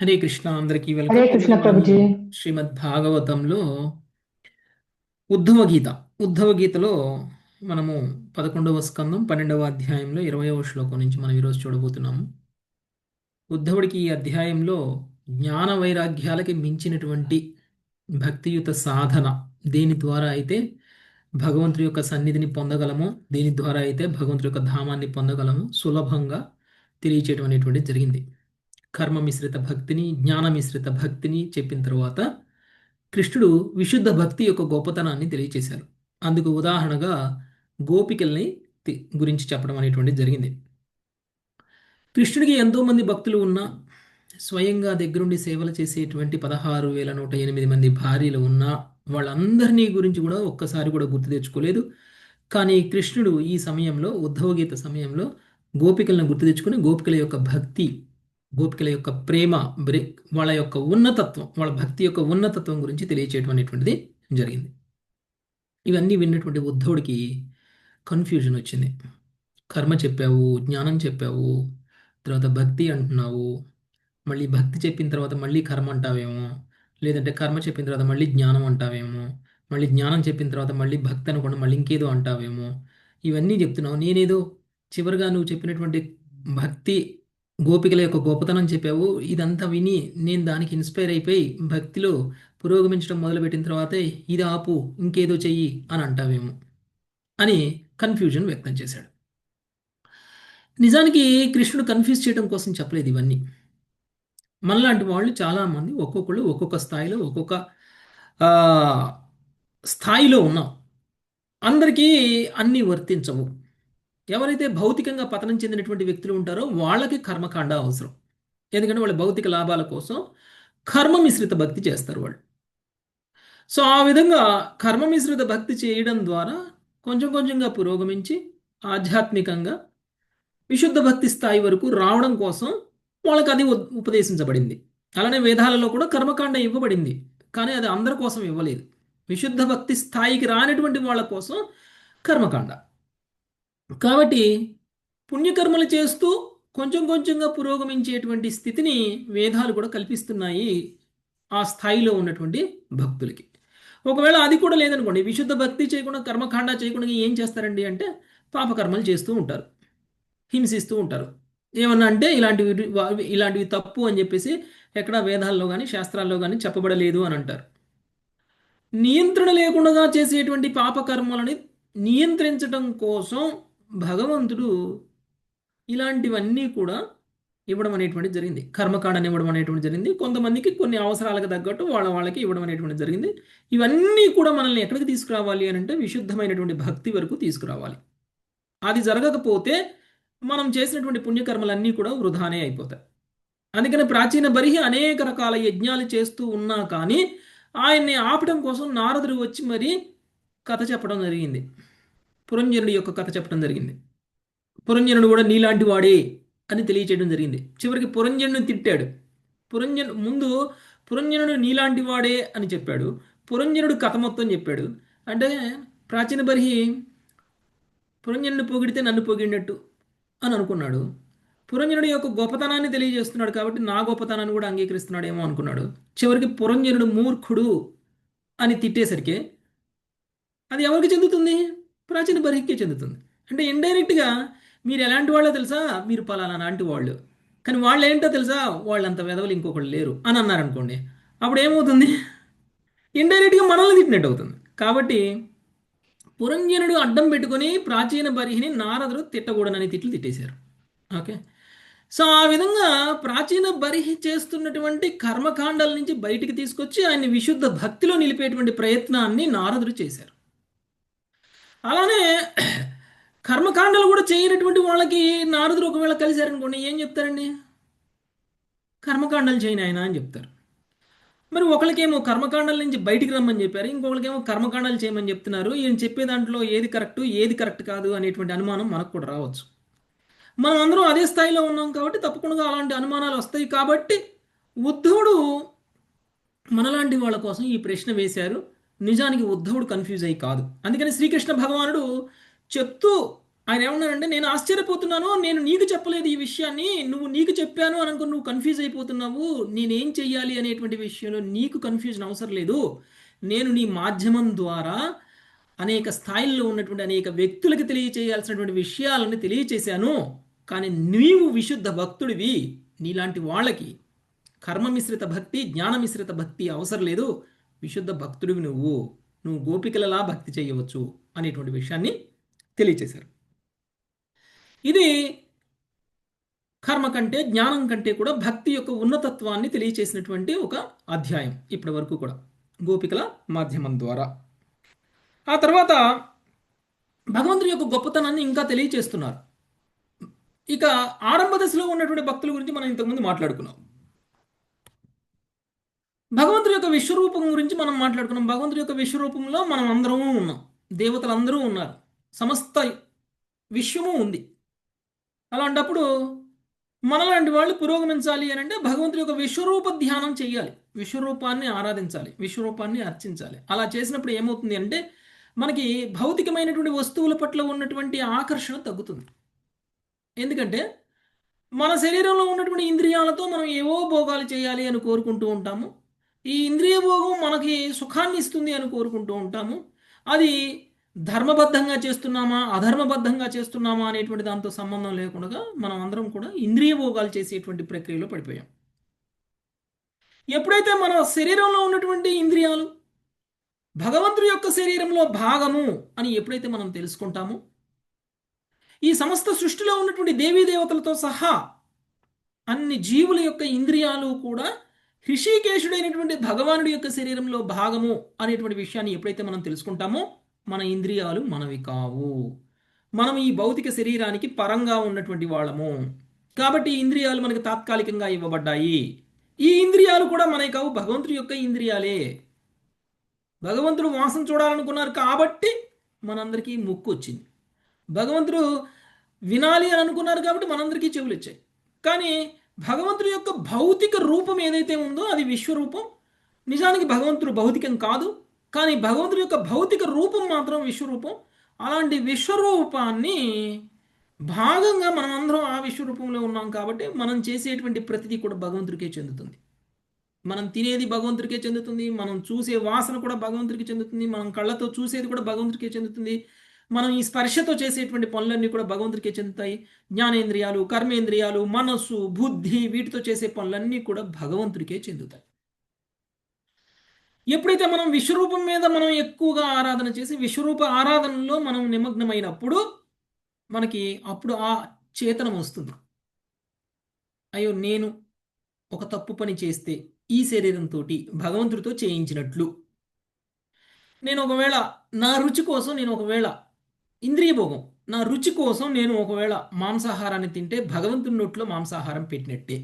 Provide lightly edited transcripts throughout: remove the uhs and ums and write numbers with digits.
హరే కృష్ణ, అందరికీ హరే వెల్కమ్. కృష్ణ ఈరోజు మనము ప్రభుజీ. శ్రీమద్ భాగవతంలో ఉద్ధవ గీత ఉద్ధవ గీతలో మనము 11వ స్కందం 12వ అధ్యాయంలో 20వ శ్లోకం నుంచి మనం ఈరోజు చూడబోతున్నాము. ఉద్ధవుడికి ఈ అధ్యాయంలో జ్ఞాన వైరాగ్యాలకి మించినటువంటి భక్తియుత సాధన దేని ద్వారా అయితే భగవంతుడి యొక్క సన్నిధిని పొందగలమో, దేని ద్వారా అయితే భగవంతుడి యొక్క ధామాన్ని పొందగలమో సులభంగా తెలియచేయడం అనేటువంటిది జరిగింది. కర్మ మిశ్రిత భక్తిని, జ్ఞాన మిశ్రిత భక్తిని చెప్పిన తర్వాత కృష్ణుడు విశుద్ధ భక్తి యొక్క గొప్పతనాన్ని తెలియచేశారు. అందుకు ఉదాహరణగా గోపికల్ని గురించి చెప్పడం అనేటువంటిది జరిగింది. కృష్ణుడికి ఎంతోమంది భక్తులు ఉన్నా, స్వయంగా దగ్గరుండి సేవలు చేసేటువంటి 16,108 మంది భార్యలు ఉన్నా, వాళ్ళందరినీ గురించి కూడా ఒక్కసారి కూడా గుర్తు తెచ్చుకోలేదు. కానీ కృష్ణుడు ఈ సమయంలో, ఉద్ధవగీత సమయంలో గోపికలను గుర్తు తెచ్చుకుని గోపికల యొక్క భక్తి, గోపికల యొక్క ప్రేమ, వాళ్ళ యొక్క ఉన్నతత్వం, వాళ్ళ భక్తి యొక్క ఉన్నతత్వం గురించి తెలియచేయడం అనేటువంటిది జరిగింది. ఇవన్నీ విన్నటువంటి ఉద్ధవుడికి కన్ఫ్యూజన్ వచ్చింది. కర్మ చెప్పావు, జ్ఞానం చెప్పావు, తర్వాత భక్తి అంటున్నావు, మళ్ళీ భక్తి చెప్పిన తర్వాత మళ్ళీ కర్మ అంటావేమో, లేదంటే కర్మ చెప్పిన తర్వాత మళ్ళీ జ్ఞానం అంటావేమో, మళ్ళీ జ్ఞానం చెప్పిన తర్వాత మళ్ళీ భక్తి అనుకోండి మళ్ళీ ఇంకేదో అంటావేమో, ఇవన్నీ చెప్తున్నావు. నేనేదో చివరిగా నువ్వు చెప్పినటువంటి భక్తి, గోపికల యొక్క గొప్పతనం చెప్పావు. ఇదంతా విని నేను దానికి ఇన్స్పైర్ అయిపోయి భక్తిలో పురోగమించడం మొదలుపెట్టిన తర్వాతే ఇది ఆపు, ఇంకేదో చెయ్యి అని అంటావేమో అని కన్ఫ్యూజన్ వ్యక్తం చేశాడు. నిజానికి కృష్ణుడు కన్ఫ్యూజ్ చేయడం కోసం చెప్పలేదు ఇవన్నీ. మనలాంటి వాళ్ళు చాలామంది ఒక్కొక్కళ్ళు ఒక్కొక్క స్థాయిలో ఒక్కొక్క ఆ, స్థాయిలో ఉన్నాం. అందరికీ అన్నీ వర్తించవు. ఎవరైతే భౌతికంగా పతనం చెందినటువంటి వ్యక్తులు ఉంటారో వాళ్ళకి కర్మకాండ అవసరం. ఎందుకంటే వాళ్ళ భౌతిక లాభాల కోసం కర్మ మిశ్రిత భక్తి చేస్తారు వాళ్ళు. సో ఆ విధంగా కర్మ మిశ్రిత భక్తి చేయడం ద్వారా కొంచెం కొంచెంగా పురోగమించి ఆధ్యాత్మికంగా విశుద్ధ భక్తి స్థాయి వరకు రావడం కోసం వాళ్ళకి అది ఉపదేశించబడింది. అలానే వేదాలలో కూడా కర్మకాండ ఇవ్వబడింది. కానీ అది అందరి కోసం ఇవ్వలేదు. విశుద్ధ భక్తి స్థాయికి రానటువంటి వాళ్ళ కోసం కర్మకాండ. కాబట్టి పుణ్యకర్మలు చేస్తూ కొంచెం కొంచెంగా పురోగమించేటువంటి స్థితిని వేదాలు కూడా కల్పిస్తున్నాయి ఆ స్థాయిలో ఉన్నటువంటి భక్తులకి. ఒకవేళ అది కూడా లేదనుకోండి, విశుద్ధ భక్తి చేయకుండా కర్మకాండ చేయకుండా ఏం చేస్తారండి అంటే పాపకర్మలు చేస్తూ ఉంటారు, హింసిస్తూ ఉంటారు. ఏమన్నా అంటే ఇలాంటివి తప్పు అని చెప్పేసి ఎక్కడా వేదాల్లో కానీ శాస్త్రాల్లో కానీ చెప్పబడలేదు అని అంటారు. నియంత్రణ లేకుండా చేసేటువంటి పాపకర్మలని నియంత్రించడం కోసం భగవంతుడు ఇలాంటివన్నీ కూడా ఇవ్వడం అనేటువంటి జరిగింది. కర్మకాండని ఇవ్వడం అనేటువంటి జరిగింది. కొంతమందికి కొన్ని అవసరాలకు తగ్గట్టు వాళ్ళకి ఇవ్వడం అనేటువంటి జరిగింది. ఇవన్నీ కూడా మనల్ని ఎక్కడికి తీసుకురావాలి అని అంటే విశుద్ధమైనటువంటి భక్తి వరకు తీసుకురావాలి. అది జరగకపోతే మనం చేసినటువంటి పుణ్యకర్మలన్నీ కూడా వృధానే అయిపోతాయి. అందుకని ప్రాచీన బరిహి అనేక రకాల యజ్ఞాలు చేస్తూ ఉన్నా కానీ ఆయన్ని ఆపడం కోసం నారదుడు వచ్చి మరి కథ చెప్పడం జరిగింది. పురంజనుడి యొక్క కథ చెప్పడం జరిగింది. పురంజనుడు కూడా నీలాంటి వాడే అని తెలియచేయడం జరిగింది. చివరికి పురంజనుడిని తిట్టాడు. ముందు పురంజనుడు నీలాంటి వాడే అని చెప్పాడు. పురంజనుడు కథ మొత్తం చెప్పాడు. అంటే ప్రాచీన బరిహి పురంజనుడిని పొగిడితే నన్ను పొగిడినట్టు అని అనుకున్నాడు. పురంజనుడి యొక్క గొప్పతనాన్ని తెలియజేస్తున్నాడు కాబట్టి నా గొప్పతనాన్ని కూడా అంగీకరిస్తున్నాడేమో అనుకున్నాడు. చివరికి పురంజనుడు మూర్ఖుడు అని తిట్టేసరికి అది ఎవరికి చెందుతుంది? ప్రాచీన బర్హికే చెందుతుంది. అంటే ఇండైరెక్ట్గా మీరు ఎలాంటి వాళ్ళో తెలుసా, మీరు పలానా లాంటి వాళ్ళు, కానీ వాళ్ళు ఏంటో తెలుసా, వాళ్ళంత వెదవలు ఇంకొకళ్ళు లేరు అని అన్నారనుకోండి, అప్పుడు ఏమవుతుంది? ఇండైరెక్ట్గా మనల్ని తిట్టినట్టు అవుతుంది. కాబట్టి పురంజనుడు అడ్డం పెట్టుకొని ప్రాచీన బరిహిని నారదుడు తిట్టకూడనని తిట్లు తిట్టేశారు. ఓకే. సో ఆ విధంగా ప్రాచీన బరిహి చేస్తున్నటువంటి కర్మకాండాల నుంచి బయటికి తీసుకొచ్చి ఆయన్ని విశుద్ధ భక్తిలో నిలిపేటువంటి ప్రయత్నాన్ని నారదుడు చేశారు. అలానే కర్మకాండలు కూడా చేయనటువంటి వాళ్ళకి నారదుడు ఒకవేళ కలిశారనుకోండి, ఏం చెప్తారండి? కర్మకాండాలు చేయని ఆయన అని చెప్తారు. మరి ఒకరికేమో కర్మకాండాల నుంచి బయటికి రమ్మని చెప్పారు, ఇంకొకరికేమో కర్మకాండాలు చేయమని చెప్తున్నారు. ఈయన చెప్పే దాంట్లో ఏది కరెక్ట్ కాదు అనేటువంటి అనుమానం మనకు కూడా రావచ్చు. మనం అందరం అదే స్థాయిలో ఉన్నాం కాబట్టి తప్పకుండా అలాంటి అనుమానాలు వస్తాయి. కాబట్టి ఉద్ధవుడు మనలాంటి వాళ్ళ కోసం ఈ ప్రశ్న వేశారు. నిజానికి ఉద్ధవుడు కన్ఫ్యూజ్ అయ్యి కాదు. అందుకని శ్రీకృష్ణ భగవానుడు చెప్తూ ఆయన ఏమన్నారంటే, నేను ఆశ్చర్యపోతున్నాను, నేను నీకు చెప్పలేదు ఈ విషయాన్ని, నువ్వు నీకు చెప్పాను అని అనుకో, నువ్వు కన్ఫ్యూజ్ అయిపోతున్నావు, నేనేం చెయ్యాలి అనేటువంటి విషయంలో నీకు కన్ఫ్యూజన్ అవసరం లేదు. నేను నీ మాధ్యమం ద్వారా అనేక స్థాయిల్లో ఉన్నటువంటి అనేక వ్యక్తులకు తెలియచేయాల్సినటువంటి విషయాలను తెలియచేశాను. కానీ నీవు విశుద్ధ భక్తుడివి, నీలాంటి వాళ్ళకి కర్మ మిశ్రిత భక్తి, జ్ఞాన మిశ్రిత భక్తి అవసరం లేదు. విశుద్ధ భక్తుడివి నువ్వు గోపికలలా భక్తి చేయవచ్చు అనేటువంటి విషయాన్ని తెలియచేశారు. ఇది కర్మ కంటే జ్ఞానం కంటే కూడా భక్తి యొక్క ఉన్నతత్వాన్ని తెలియచేసినటువంటి ఒక అధ్యాయం ఇప్పటి వరకు కూడా గోపికల మాధ్యమం ద్వారా. ఆ తర్వాత భగవంతుడి యొక్క గొప్పతనాన్ని ఇంకా తెలియచేస్తున్నారు. ఇక ఆరంభ దశలో ఉన్నటువంటి భక్తుల గురించి మనం ఇంతకుముందు మాట్లాడుకున్నాం. భగవంతుడి యొక్క విశ్వరూపం గురించి మనం మాట్లాడుకున్నాం. భగవంతుడి యొక్క విశ్వరూపంలో మనం అందరము ఉన్నాం, దేవతలందరూ ఉన్నారు, సమస్త విశ్వము ఉంది. అలాంటప్పుడు మనలాంటి వాళ్ళు పురోగమించాలి అని అంటే భగవంతుడి యొక్క విశ్వరూప ధ్యానం చేయాలి, విశ్వరూపాన్ని ఆరాధించాలి, విశ్వరూపాన్ని అర్చించాలి. అలా చేసినప్పుడు ఏమవుతుంది అంటే మనకి భౌతికమైనటువంటి వస్తువుల పట్ల ఉన్నటువంటి ఆకర్షణ తగ్గుతుంది. ఎందుకంటే మన శరీరంలో ఉన్నటువంటి ఇంద్రియాలతో మనం ఏవో భోగాలు చేయాలి అని కోరుకుంటూ ఉంటాము. ఈ ఇంద్రియ భోగం మనకి సుఖాన్ని ఇస్తుంది అని కోరుకుంటూ ఉంటాము. అది ధర్మబద్ధంగా చేస్తున్నామా అధర్మబద్ధంగా చేస్తున్నామా అనేటువంటి దాంతో సంబంధం లేకుండా మనం అందరం కూడా ఇంద్రియ భోగాలు చేసేటువంటి ప్రక్రియలో పడిపోయాం. ఎప్పుడైతే మన శరీరంలో ఉన్నటువంటి ఇంద్రియాలు భగవంతుడి యొక్క శరీరంలో భాగము అని ఎప్పుడైతే మనం తెలుసుకుంటామో, ఈ సమస్త సృష్టిలో ఉన్నటువంటి దేవీ దేవతలతో సహా అన్ని జీవుల యొక్క ఇంద్రియాలు కూడా హృషికేశుడైనటువంటి భగవానుడి యొక్క శరీరంలో భాగము అనేటువంటి విషయాన్ని ఎప్పుడైతే మనం తెలుసుకుంటామో, మన ఇంద్రియాలు మనవి కావు, మనం ఈ భౌతిక శరీరానికి పరంగా ఉన్నటువంటి వాళ్ళము. కాబట్టి ఈ ఇంద్రియాలు మనకి తాత్కాలికంగా ఇవ్వబడ్డాయి. ఈ ఇంద్రియాలు కూడా మనకి కావు, భగవంతుడి యొక్క ఇంద్రియాలే. భగవంతుడు వాసన చూడాలనుకున్నారు కాబట్టి మనందరికీ ముక్కు వచ్చింది. భగవంతుడు వినాలి అని అనుకున్నారు కాబట్టి మనందరికీ చెవులు ఇచ్చాయి. కానీ భగవంతుడి యొక్క భౌతిక రూపం ఏదైతే ఉందో అది విశ్వరూపం. నిజానికి భగవంతుడు భౌతికం కాదు, కానీ భగవంతుడి యొక్క భౌతిక రూపం మాత్రం విశ్వరూపం. అలాంటి విశ్వరూపాన్ని భాగంగా మనం అందరం ఆ విశ్వరూపంలో ఉన్నాం కాబట్టి మనం చేసేటువంటి ప్రతిదీ కూడా భగవంతుడికే చెందుతుంది. మనం తినేది భగవంతుడికే చెందుతుంది, మనం చూసే వాసన కూడా భగవంతుడికి చెందుతుంది, మనం కళ్ళతో చూసేది కూడా భగవంతుడికే చెందుతుంది, మనం ఈ స్పర్శతో చేసేటువంటి పనులన్నీ కూడా భగవంతుడికే చెందుతాయి. జ్ఞానేంద్రియాలు, కర్మేంద్రియాలు, మనస్సు, బుద్ధి, వీటితో చేసే పనులన్నీ కూడా భగవంతుడికే చెందుతాయి. ఎప్పుడైతే మనం విశ్వరూపం మీద మనం ఎక్కువగా ఆరాధన చేసి విశ్వరూప ఆరాధనలో మనం నిమగ్నమైనప్పుడు మనకి అప్పుడు ఆ చేతనం వస్తుంది. అయ్యో, నేను ఒక తప్పు పని చేస్తే ఈ శరీరంతో భగవంతుడితో చేయించినట్లు, నేను ఒకవేళ నా రుచి కోసం, నేను ఒకవేళ ఇంద్రియ భోగం, నా రుచి కోసం నేను ఒకవేళ మాంసాహారాన్ని తింటే భగవంతుని నోట్లో మాంసాహారం పెట్టినట్టే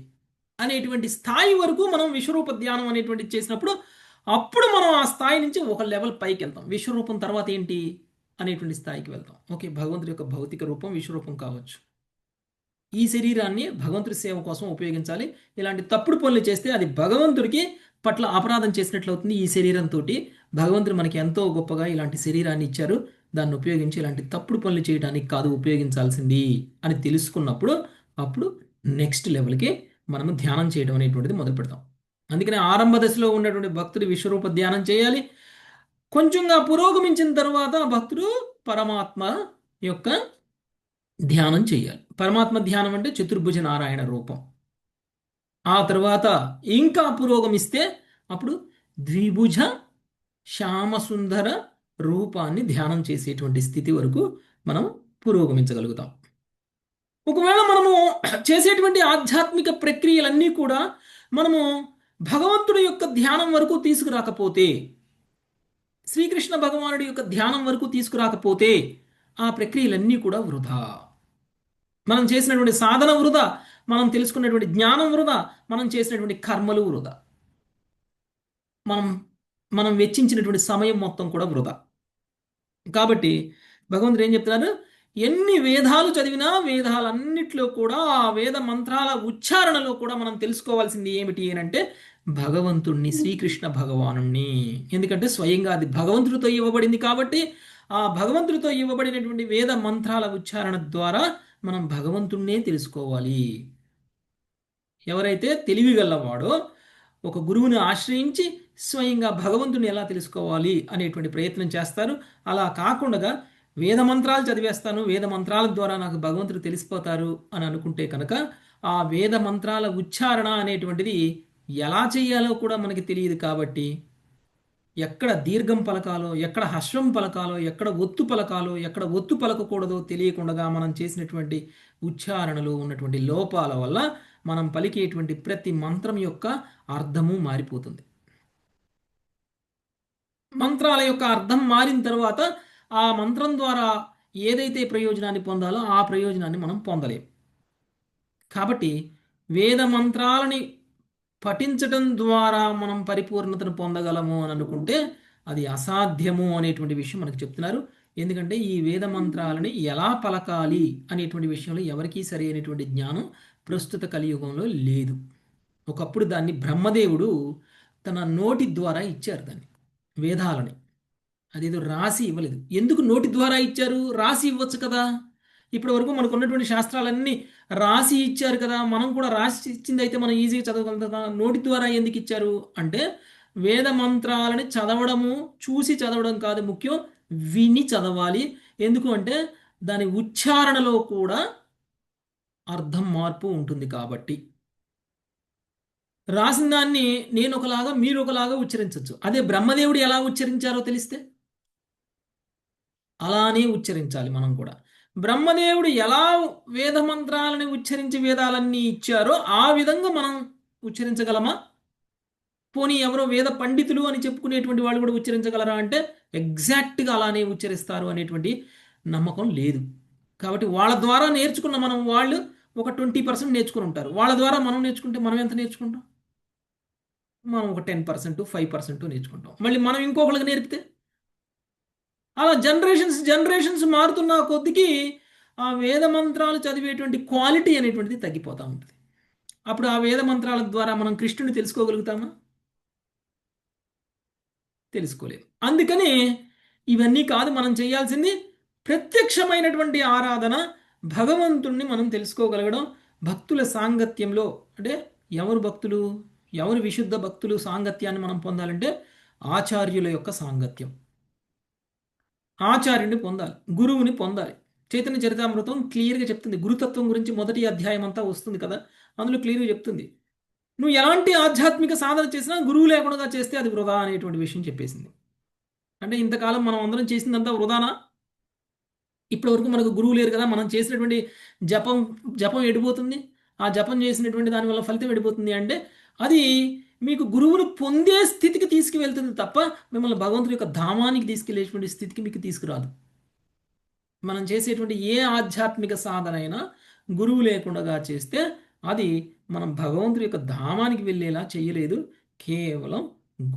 అనేటువంటి స్థాయి వరకు మనం విశ్వరూప ధ్యానం అనేటువంటి చేసినప్పుడు అప్పుడు మనం ఆ స్థాయి నుంచి ఒక లెవెల్ పైకి వెళ్తాం. విశ్వరూపం తర్వాత ఏంటి అనేటువంటి స్థాయికి వెళ్తాం. ఓకే, భగవంతుడి యొక్క భౌతిక రూపం విశ్వరూపం కావచ్చు, ఈ శరీరాన్ని భగవంతుడి సేవ కోసం ఉపయోగించాలి. ఇలాంటి తప్పుడు పనులు చేస్తే అది భగవంతుడికి పట్ల అపరాధం చేసినట్లు అవుతుంది. ఈ శరీరంతో భగవంతుడు మనకి ఎంతో గొప్పగా ఇలాంటి శరీరాన్ని ఇచ్చారు, దాన్ని ఉపయోగించి ఇలాంటి తప్పుడు పనులు చేయడానికి కాదు ఉపయోగించాల్సింది అని తెలుసుకున్నప్పుడు అప్పుడు నెక్స్ట్ లెవెల్కి మనము ధ్యానం చేయడం అనేటువంటిది మొదలు పెడతాం. అందుకనే ఆరంభ దశలో ఉన్నటువంటి భక్తుడు విశ్వరూప ధ్యానం చేయాలి. కొంచెంగా పురోగమించిన తర్వాత భక్తుడు పరమాత్మ యొక్క ధ్యానం చేయాలి. పరమాత్మ ధ్యానం అంటే చతుర్భుజ నారాయణ రూపం. ఆ తర్వాత ఇంకా పురోగమిస్తే అప్పుడు ద్విభుజ శ్యామసుందర రూపాన్ని ధ్యానం చేసేటువంటి స్థితి వరకు మనం పురోగమించగలుగుతాం. ఒకవేళ మనము చేసేటువంటి ఆధ్యాత్మిక ప్రక్రియలన్నీ కూడా మనము భగవంతుడి యొక్క ధ్యానం వరకు తీసుకురాకపోతే, శ్రీకృష్ణ భగవానుడి యొక్క ధ్యానం వరకు తీసుకురాకపోతే ఆ ప్రక్రియలన్నీ కూడా వృధా. మనం చేసినటువంటి సాధన వృధా, మనం తెలుసుకున్నటువంటి జ్ఞానం వృధా, మనం చేసినటువంటి కర్మలు వృధా, మనం మనం వెచ్చించినటువంటి సమయం మొత్తం కూడా వృధా. కాబట్టి భగవంతుడు ఏం చెప్తున్నారు, ఎన్ని వేదాలు చదివినా వేదాలన్నిట్లో కూడా ఆ వేద మంత్రాల ఉచ్చారణలో కూడా మనం తెలుసుకోవాల్సింది ఏమిటి అని అంటే భగవంతుణ్ణి, శ్రీకృష్ణ భగవానుణ్ణి. ఎందుకంటే స్వయంగా అది భగవంతుడితో ఇవ్వబడింది కాబట్టి ఆ భగవంతుడితో ఇవ్వబడినటువంటి వేద మంత్రాల ఉచ్చారణ ద్వారా మనం భగవంతుణ్ణే తెలుసుకోవాలి. ఎవరైతే తెలివి గలవాడో ఒక గురువుని ఆశ్రయించి స్వయంగా భగవంతుని ఎలా తెలుసుకోవాలి అనేటువంటి ప్రయత్నం చేస్తారు. అలా కాకుండా వేద మంత్రాలు చదివేస్తాను, వేద మంత్రాల ద్వారా నాకు భగవంతుడు తెలిసిపోతారు అని అనుకుంటే కనుక ఆ వేద మంత్రాల ఉచ్చారణ అనేటువంటిది ఎలా చేయాలో కూడా మనకి తెలియదు కాబట్టి ఎక్కడ దీర్ఘం పలకాలో, ఎక్కడ హశ్వం పలకాలో, ఎక్కడ ఒత్తు పలకాలో, ఎక్కడ ఒత్తు పలకకూడదో తెలియకుండా మనం చేసినటువంటి ఉచ్చారణలో ఉన్నటువంటి లోపాల వల్ల మనం పలికేటువంటి ప్రతి మంత్రం యొక్క అర్థము మారిపోతుంది. మంత్రాల యొక్క అర్థం మారిన తర్వాత ఆ మంత్రం ద్వారా ఏదైతే ప్రయోజనాన్ని పొందాలో ఆ ప్రయోజనాన్ని మనం పొందలేం. కాబట్టి వేద మంత్రాలని పఠించడం ద్వారా మనం పరిపూర్ణతను పొందగలము అని అనుకుంటే అది అసాధ్యము అనేటువంటి విషయం మనకు చెప్తున్నారు. ఎందుకంటే ఈ వేద మంత్రాలని ఎలా పలకాలి అనేటువంటి విషయంలో ఎవరికీ సరి అయినటువంటి జ్ఞానం ప్రస్తుత కలియుగంలో లేదు. ఒకప్పుడు దాన్ని బ్రహ్మదేవుడు తన నోటి ద్వారా ఇచ్చారు, దాన్ని వేదాలని. అదేదో రాసి ఇవ్వలేదు. ఎందుకు నోటి ద్వారా ఇచ్చారు? రాసి ఇవ్వచ్చు కదా. ఇప్పటి వరకు మనకు ఉన్నటువంటి శాస్త్రాలన్నీ రాసి ఇచ్చారు కదా, మనం కూడా రాసి ఇచ్చింది అయితే మనం ఈజీగా చదవగలం కదా. నోటి ద్వారా ఎందుకు ఇచ్చారు అంటే వేద మంత్రాలని చదవడము చూసి చదవడం కాదు ముఖ్యం, విని చదవాలి. ఎందుకు అంటే దాని ఉచ్చారణలో కూడా అర్థం మార్పు ఉంటుంది కాబట్టి. రాసిన దాన్ని నేను ఒకలాగా మీరు ఒకలాగా ఉచ్చరించవచ్చు. అదే బ్రహ్మదేవుడు ఎలా ఉచ్చరించారో తెలిస్తే అలానే ఉచ్చరించాలి మనం కూడా. బ్రహ్మదేవుడు ఎలా వేద మంత్రాలని ఉచ్చరించి వేదాలన్నీ ఇచ్చారో ఆ విధంగా మనం ఉచ్చరించగలమా? పోనీ ఎవరో వేద పండితులు అని చెప్పుకునేటువంటి వాళ్ళు కూడా ఉచ్చరించగలరా అంటే ఎగ్జాక్ట్గా అలానే ఉచ్చరిస్తారు అనేటువంటి నమ్మకం లేదు. కాబట్టి వాళ్ళ ద్వారా నేర్చుకున్న మనం, వాళ్ళు ఒక 20% నేర్చుకుని ఉంటారు. వాళ్ళ ద్వారా మనం నేర్చుకుంటే మనం ఎంత నేర్చుకుంటాం? మనం ఒక 10%, 5% నేర్చుకుంటాం. మళ్ళీ మనం ఇంకొకరికి నేర్పితే అలా జనరేషన్స్ జనరేషన్స్ మారుతున్న కొద్దికి ఆ వేద మంత్రాలు చదివేటువంటి క్వాలిటీ అనేటువంటిది తగ్గిపోతూ ఉంటుంది. అప్పుడు ఆ వేద మంత్రాల ద్వారా మనం కృష్ణుని తెలుసుకోగలుగుతామా? తెలుసుకోలేము. అందుకని ఇవన్నీ కాదు మనం చేయాల్సింది, ప్రత్యక్షమైనటువంటి ఆరాధన, భగవంతుణ్ణి మనం తెలుసుకోగలగడం. భక్తుల సాంగత్యంలో అంటే ఎవరు భక్తులు, ఎవరు విశుద్ధ భక్తులు సాంగత్యాన్ని మనం పొందాలంటే ఆచార్యుల యొక్క సాంగత్యం. ఆచార్యుని పొందాలి, గురువుని పొందాలి. చైతన్య చరితామృతం క్లియర్గా చెప్తుంది. గురుతత్వం గురించి మొదటి అధ్యాయం అంతా వస్తుంది కదా, అందులో క్లియర్గా చెప్తుంది. నువ్వు ఎలాంటి ఆధ్యాత్మిక సాధన చేసినా గురువు లేకుండా చేస్తే అది వృధా అనేటువంటి విషయం చెప్పేసింది. అంటే ఇంతకాలం మనం అందరం చేసిందంతా వృధానా? ఇప్పటి వరకు మనకు గురువు లేరు కదా, మనం చేసినటువంటి జపం జపం ఎడిపోతుంది. ఆ జపం చేసినటువంటి దానివల్ల ఫలితం ఎడిపోతుంది అంటే అది మీకు గురువును పొందే స్థితికి తీసుకువెళ్తుంది తప్ప మిమ్మల్ని భగవంతుడి యొక్క ధామానికి తీసుకెళ్లేటువంటి స్థితికి మీకు తీసుకురాదు. మనం చేసేటువంటి ఏ ఆధ్యాత్మిక సాధన అయినా గురువు లేకుండా చేస్తే అది మనం భగవంతుడి యొక్క ధామానికి వెళ్ళేలా చేయలేదు. కేవలం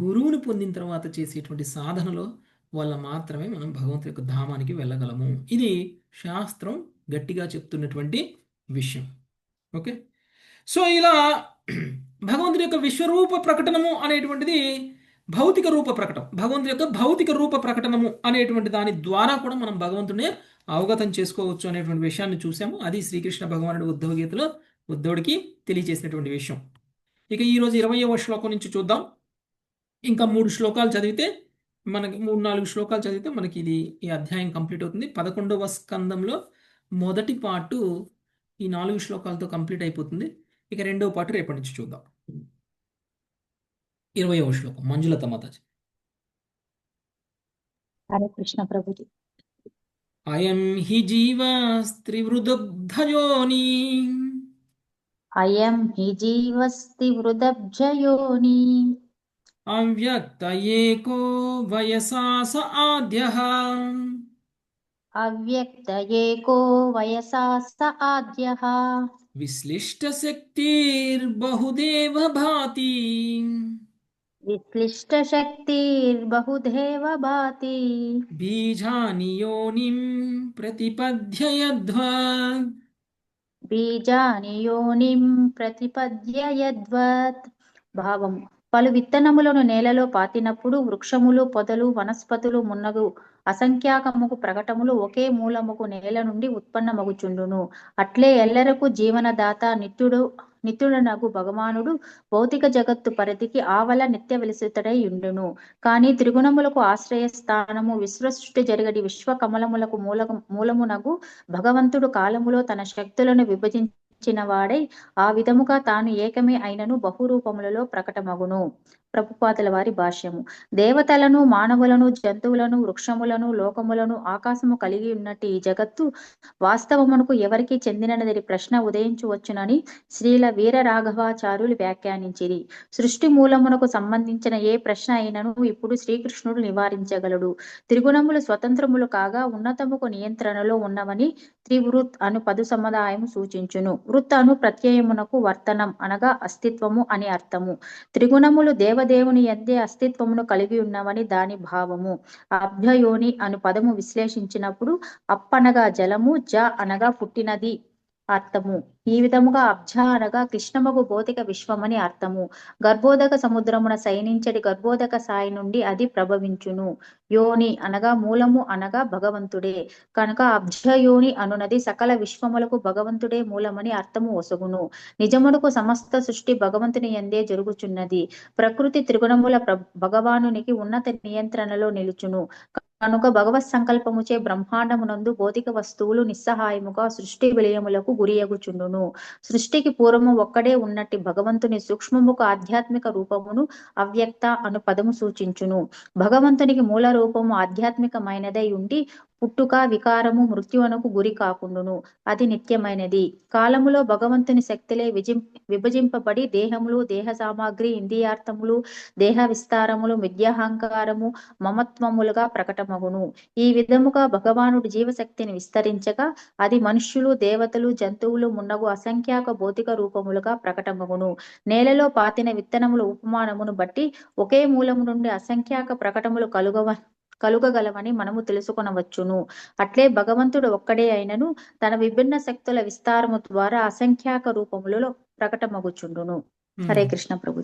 గురువుని పొందిన తర్వాత చేసేటువంటి సాధనలో వల్ల మాత్రమే మనం భగవంతుడి యొక్క ధామానికి వెళ్ళగలము. ఇది శాస్త్రం గట్టిగా చెప్తున్నటువంటి విషయం. ఓకే. సో ఇలా భగవంతుడి యొక్క విశ్వరూప ప్రకటనము అనేటువంటిది భౌతిక రూప ప్రకటన, భగవంతుడి యొక్క భౌతిక రూప ప్రకటనము అనేటువంటి దాని ద్వారా కూడా మనం భగవంతుడిని అవగతం చేసుకోవచ్చు అనేటువంటి విషయాన్ని చూసాము. అది శ్రీకృష్ణ భగవానుడు ఉద్ధవ గీతలో ఉద్ధవుడికి తెలియజేసినటువంటి విషయం. ఇక ఈరోజు 20వ శ్లోకం నుంచి చూద్దాం. ఇంకా 3 శ్లోకాలు చదివితే మనకి 3-4 శ్లోకాలు చదివితే మనకి ఈ అధ్యాయం కంప్లీట్ అవుతుంది. 11వ స్కందంలో మొదటి పార్టు ఈ 4 శ్లోకాలతో కంప్లీట్ అయిపోతుంది. ఇక రెండవ పార్ట్ రేపటి నుంచి చూద్దాం. 20వ శ్లోకం మంజులత మాతాజీ. హరే కృష్ణ ప్రభుజీ. అయం హి జీవస్త్రివృదబ్ధయోని అయం హి జీవస్తి వృదబ్జయోని అవ్యక్త ఏకో వయసా స ఆద్యః అవ్యక్త ఏకో వయసా స ఆద్యః విశ్లిష్ట శక్తిర్బహుదేవ భాతి. विक्लिष्टशक्तिर्बहुधैव भाति బీజాని యోనిం ప్రతిపద్యయధ్వాన్. బీజాని యోనిం ప్రతిపద్య యద్వత్. భావం: పలు విత్తనములను నేలలో పాతినప్పుడు వృక్షములు, పొదలు, వనస్పతులు మున్నగు అసంఖ్యాకముకు ప్రకటములు ఒకే మూలముకు నేల నుండి ఉత్పన్నమగుచుండును. అట్లే ఎల్లరకు జీవనదాత నిత్యుడనగు భగవానుడు భౌతిక జగత్తు పరిధికి ఆవల నిత్య విలసితుడై యుండును. కాని త్రిగుణములకు ఆశ్రయ స్థానము విశ్వసృష్టి జరిగడి విశ్వ కమలములకు మూలమునగు భగవంతుడు కాలములో తన శక్తులను విభజించిన వాడై ఆ విధముగా తాను ఏకమే అయినను బహురూపములలో ప్రకటమగును. ప్రభుపాదుల వారి భాష్యము: దేవతలను, మానవులను, జంతువులను, వృక్షములను, లోకములను, ఆకాశము కలిగి ఉన్నట్టు ఈ జగత్తు వాస్తవమునకు ఎవరికి చెందినదని ప్రశ్న ఉదయించవచ్చునని శ్రీల వీర రాఘవాచార్యులు వ్యాఖ్యానించిరి. సృష్టి మూలమునకు సంబంధించిన ఏ ప్రశ్న అయినను ఇప్పుడు శ్రీకృష్ణుడు నివారించగలడు. త్రిగుణములు స్వతంత్రములు కాగా ఉన్నతముకు నియంత్రణలో ఉన్నవని త్రివృత్ అను పదు సముదాయము సూచించును. వృత్ అను ప్రత్యయమునకు వర్తనం అనగా అస్తిత్వము అని అర్థము. త్రిగుణములు దేవదేవుని యందే అస్తిత్వమును కలిగి ఉన్నవని దాని భావము. అభ్యయోని అను పదము విశ్లేషించినప్పుడు అప్ అనగా జలము, జ అనగా పుట్టినది అర్థము. ఈ విధముగా అబ్జ అనగా కృష్ణమగు భౌతిక విశ్వమని అర్థము. గర్భోదక సముద్రమున శయనించడి గర్భోదక సాయి నుండి అది ప్రభవించును. యోని అనగా మూలము అనగా భగవంతుడే. కనుక అబ్జయోని అనునది సకల విశ్వములకు భగవంతుడే మూలమని అర్థము ఒసగును. నిజమునకు సమస్త సృష్టి భగవంతుని యందే జరుగుచున్నది. ప్రకృతి త్రిగుణముల భగవానునికి ఉన్నత నియంత్రణలో నిలుచును. కనుక భగవత్ సంకల్పముచే బ్రహ్మాండమునందు భౌతిక వస్తువులు నిస్సహాయముగా సృష్టి విలయములకు గురియగుచుండును. సృష్టికి పూర్వము ఒక్కడే ఉన్నట్టి భగవంతుని సూక్ష్మముకు ఆధ్యాత్మిక రూపమును అవ్యక్త అను పదము సూచించును. భగవంతునికి మూల రూపము ఆధ్యాత్మికమైనదై ఉండి పుట్టుక, వికారము, మృత్యువునకు గురి కాకుండును. అది నిత్యమైనది. కాలములో భగవంతుని శక్తులే విభజింపబడి దేహములు, దేహ సామాగ్రి, ఇంద్రియార్థములు, దేహ విస్తారములు, మిథ్యాహంకారము, మమత్వములుగా ప్రకటమగును. ఈ విధముగా భగవానుడు జీవశక్తిని విస్తరించగా అది మనుష్యులు, దేవతలు, జంతువులు మున్నగు అసంఖ్యాక భౌతిక రూపములుగా ప్రకటమగును. నేలలో పాతిన విత్తనముల ఉపమానమును బట్టి ఒకే మూలము నుండి అసంఖ్యాక ప్రకటములు కలుగగలవని మనము తెలుసుకొనవచ్చును. అట్లే భగవంతుడు ఒక్కడే అయినను తన విభిన్న శక్తుల విస్తారము ద్వారా అసంఖ్యాక రూపములలో ప్రకటమగుచుండును. హరే కృష్ణ ప్రభు.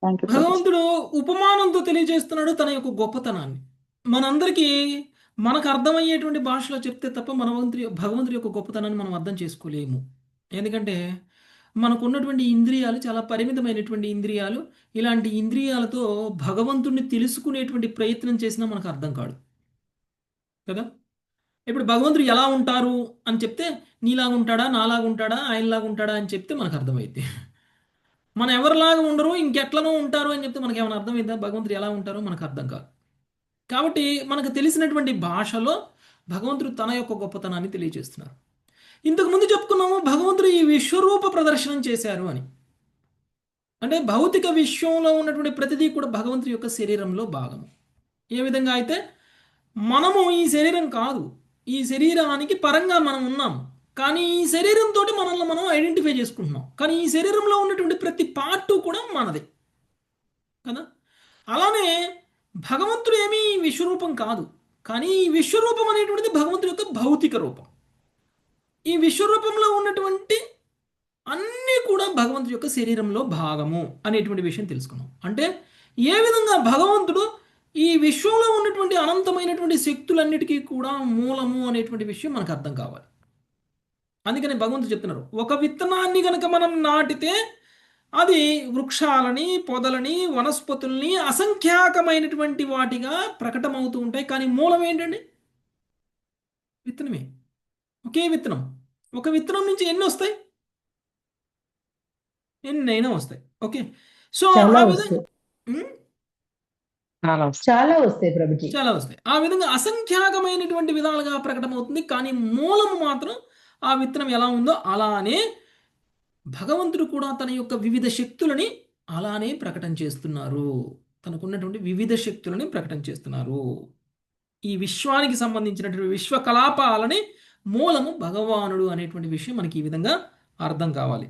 థ్యాంక్ యూ ప్రభు. భగవంతుడు ఉపమానంతో తెలియజేస్తున్నాడు తన యొక్క గొప్పతనాన్ని. మనందరికీ మనకు అర్థమయ్యేటువంటి భాషలో చెప్తే తప్ప భగవంతుడి యొక్క గొప్పతనాన్ని మనం అర్థం చేసుకోలేము. ఎందుకంటే మనకు ఉన్నటువంటి ఇంద్రియాలు చాలా పరిమితమైనటువంటి ఇంద్రియాలు. ఇలాంటి ఇంద్రియాలతో భగవంతుడిని తెలుసుకునేటువంటి ప్రయత్నం చేసినా మనకు అర్థం కాదు కదా. ఇప్పుడు భగవంతుడు ఎలా ఉంటారు అని చెప్తే నీలాగా ఉంటాడా, నాలాగా ఉంటాడా, ఆయనలాగా ఉంటాడా అని చెప్తే మనకు అర్థమైంది. మనం ఎవరిలాగా ఉండరు, ఇంకెట్లనో ఉంటారు అని చెప్తే మనకి ఏమైనా అర్థమైందా? భగవంతుడు ఎలా ఉంటారో మనకు అర్థం కాదు. కాబట్టి మనకు తెలిసినటువంటి భాషలో భగవంతుడు తన యొక్క గొప్పతనాన్ని తెలియజేస్తున్నారు. ఇంతకు ముందు చెప్పుకున్నాము భగవంతుడు ఈ విశ్వరూప ప్రదర్శనం చేశారు అని. అంటే భౌతిక విశ్వంలో ఉన్నటువంటి ప్రతిదీ కూడా భగవంతుడి యొక్క శరీరంలో భాగము. ఏ విధంగా అయితే మనము ఈ శరీరం కాదు, ఈ శరీరానికి పరంగా మనం ఉన్నాము, కానీ ఈ శరీరంతో మనల్ని మనం ఐడెంటిఫై చేసుకుంటున్నాం. కానీ ఈ శరీరంలో ఉన్నటువంటి ప్రతి పార్టు కూడా మనదే కదా. అలానే భగవంతుడు ఏమీ విశ్వరూపం కాదు, కానీ ఈ విశ్వరూపం అనేటువంటిది భగవంతుడి యొక్క భౌతిక రూపం. ఈ విశ్వరూపంలో ఉన్నటువంటి అన్నీ కూడా భగవంతుడి యొక్క శరీరంలో భాగము అనేటువంటి విషయం తెలుసుకున్నాం. అంటే ఏ విధంగా భగవంతుడు ఈ విశ్వంలో ఉన్నటువంటి అనంతమైనటువంటి శక్తులన్నిటికీ కూడా మూలము అనేటువంటి విషయం మనకు అర్థం కావాలి. అందుకని భగవంతుడు చెప్తున్నారు, ఒక విత్తనాన్ని గనక మనం నాటితే అది వృక్షాలని, పొదలని, వనస్పతుల్ని అసంఖ్యాకమైనటువంటి వాటిగా ప్రకటమవుతూ ఉంటాయి. కానీ మూలం ఏంటండి? విత్తనమే. ఒకే విత్తనం. ఒక విత్తనం నుంచి ఎన్ని వస్తాయి? ఎన్నైనా వస్తాయి. ఓకే. సో చాలా ఆ వస్తాయి. విధంగా చాలా వస్తాయి ప్రభుజీ. చాలా వస్తాయి. ఆ విధంగా అసంఖ్యాకమైనటువంటి విధాలుగా ప్రకటమవుతుంది. కానీ మూలము మాత్రం ఆ విత్తనం ఎలా ఉందో అలానే భగవంతుడు కూడా తన యొక్క వివిధ శక్తులని అలానే ప్రకటన చేస్తున్నారు. తనకున్నటువంటి వివిధ శక్తులని ప్రకటన చేస్తున్నారు. ఈ విశ్వానికి సంబంధించినటువంటి విశ్వ కలాపాలని మూలము భగవానుడు అనేటువంటి విషయం మనకి ఈ విధంగా అర్థం కావాలి.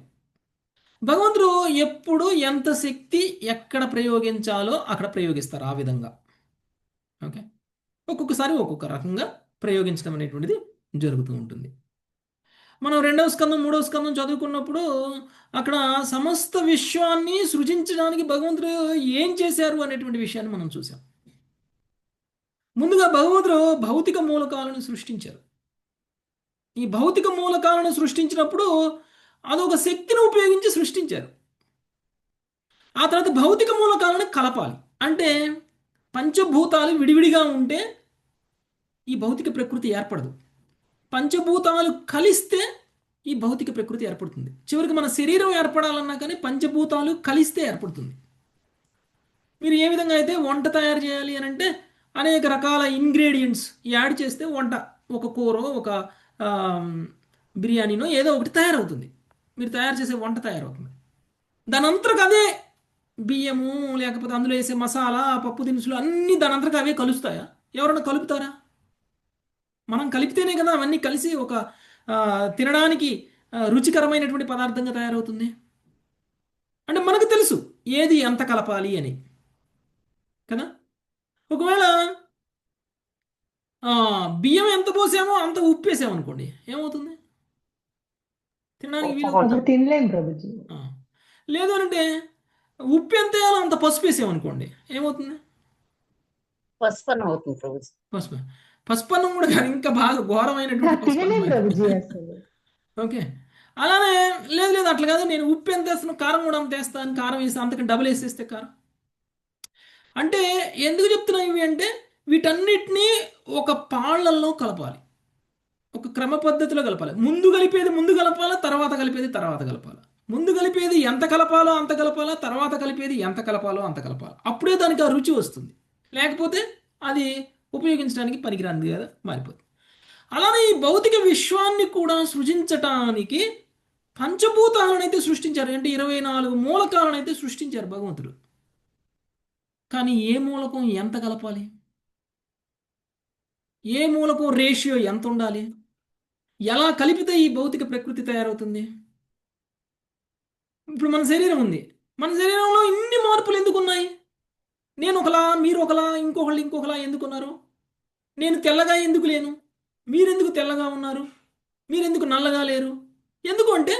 భగవంతుడు ఎప్పుడు ఎంత శక్తి ఎక్కడ ప్రయోగించాలో అక్కడ ప్రయోగిస్తారు ఆ విధంగా. ఓకే. ఒక్కొక్కసారి ఒక్కొక్క రకంగా ప్రయోగించడం అనేటువంటిది జరుగుతూ ఉంటుంది. మనం రెండవ స్కందం మూడవ స్కందం చదువుకున్నప్పుడు అక్కడ సమస్త విశ్వాన్ని సృజించడానికి భగవంతుడు ఏం చేశారు అనేటువంటి విషయాన్ని మనం చూసాం. ముందుగా భగవంతుడు భౌతిక మూలకాలను సృష్టించారు. ఈ భౌతిక మూలకాలను సృష్టించినప్పుడు అదొక శక్తిని ఉపయోగించి సృష్టించారు. ఆ తర్వాత భౌతిక మూలకాలను కలపాలి. అంటే పంచభూతాలు విడివిడిగా ఉంటే ఈ భౌతిక ప్రకృతి ఏర్పడదు. పంచభూతాలు కలిస్తే ఈ భౌతిక ప్రకృతి ఏర్పడుతుంది. చివరికి మన శరీరం ఏర్పడాలన్నా కానీ పంచభూతాలు కలిస్తే ఏర్పడుతుంది. మీరు ఏ విధంగా అయితే వంట తయారు చేయాలి అని అంటే అనేక రకాల ఇంగ్రీడియంట్స్ యాడ్ చేస్తే వంట, ఒక కూర, ఒక బిర్యానీనో ఏదో ఒకటి తయారవుతుంది. మీరు తయారు చేసే వంట తయారవుతుంది. దాని అంతరకు అదే బియ్యము లేకపోతే అందులో వేసే మసాలా, పప్పు దినుసులు అన్నీ దాని అంతరకు అవే కలుస్తాయా? ఎవరైనా కలుపుతారా? మనం కలిపితేనే కదా అవన్నీ కలిసి ఒక తినడానికి రుచికరమైనటువంటి పదార్థంగా తయారవుతుంది. అంటే మనకు తెలుసు ఏది ఎంత కలపాలి అని కదా. ఒకవేళ బియ్యం ఎంత పోసామో అంత ఉప్పు వేసాము అనుకోండి, ఏమవుతుంది? తినడానికి వీలు అప్పుడు తినలేం ప్రభుజీ. లేదు అంటే ఉప్పు ఎంత వేయాలో అంత పసుపు వేసామనుకోండి, ఏమవుతుంది? పసుపన్నం అవుతుంది ప్రభుజీ. పసుపు పసుపన్నం కూడా కాదు, ఇంకా బాగా ఘోరమైనటువంటి తినలేం పసుపన్నం ప్రభుజీ అవుతుంది. అసలు. ఓకే. అలానే లేదు లేదు అట్లా కాదు, నేను ఉప్పు ఎంత వేస్తాను, కారం కూడా అంత వేస్తాను, కారం వేస్తే అంతకంటే డబుల్ వేసేస్తే కారం. అంటే ఎందుకు చెప్తున్నా ఇవి అంటే వీటన్నిటినీ ఒక పాళ్ళల్లో కలపాలి, ఒక క్రమ పద్ధతిలో కలపాలి. ముందు కలిపేది ముందు కలపాలా, తర్వాత కలిపేది తర్వాత కలపాలి. ముందు కలిపేది ఎంత కలపాలో అంత కలపాలా, తర్వాత కలిపేది ఎంత కలపాలో అంత కలపాలి. అప్పుడే దానికి ఆ రుచి వస్తుంది. లేకపోతే అది ఉపయోగించడానికి పనికిరానిది కదా మారిపోతుంది. అలానే ఈ భౌతిక విశ్వాన్ని కూడా సృజించటానికి పంచభూతాలను అయితే సృష్టించారు. అంటే 24 మూలకాలను అయితే సృష్టించారు భగవంతుడు. కానీ ఏ మూలకం ఎంత కలపాలి, ఏ మూలకం రేషియో ఎంత ఉండాలి, ఎలా కలిపితే ఈ భౌతిక ప్రకృతి తయారవుతుంది? ఇప్పుడు మన శరీరం ఉంది, మన శరీరంలో ఇన్ని మార్పులు ఎందుకు ఉన్నాయి? నేను ఒకలా, మీరు ఒకలా, ఇంకొకలా ఎందుకున్నారు? నేను తెల్లగా ఎందుకు లేను, మీరెందుకు తెల్లగా ఉన్నారు, మీరెందుకు నల్లగా లేరు? ఎందుకు అంటే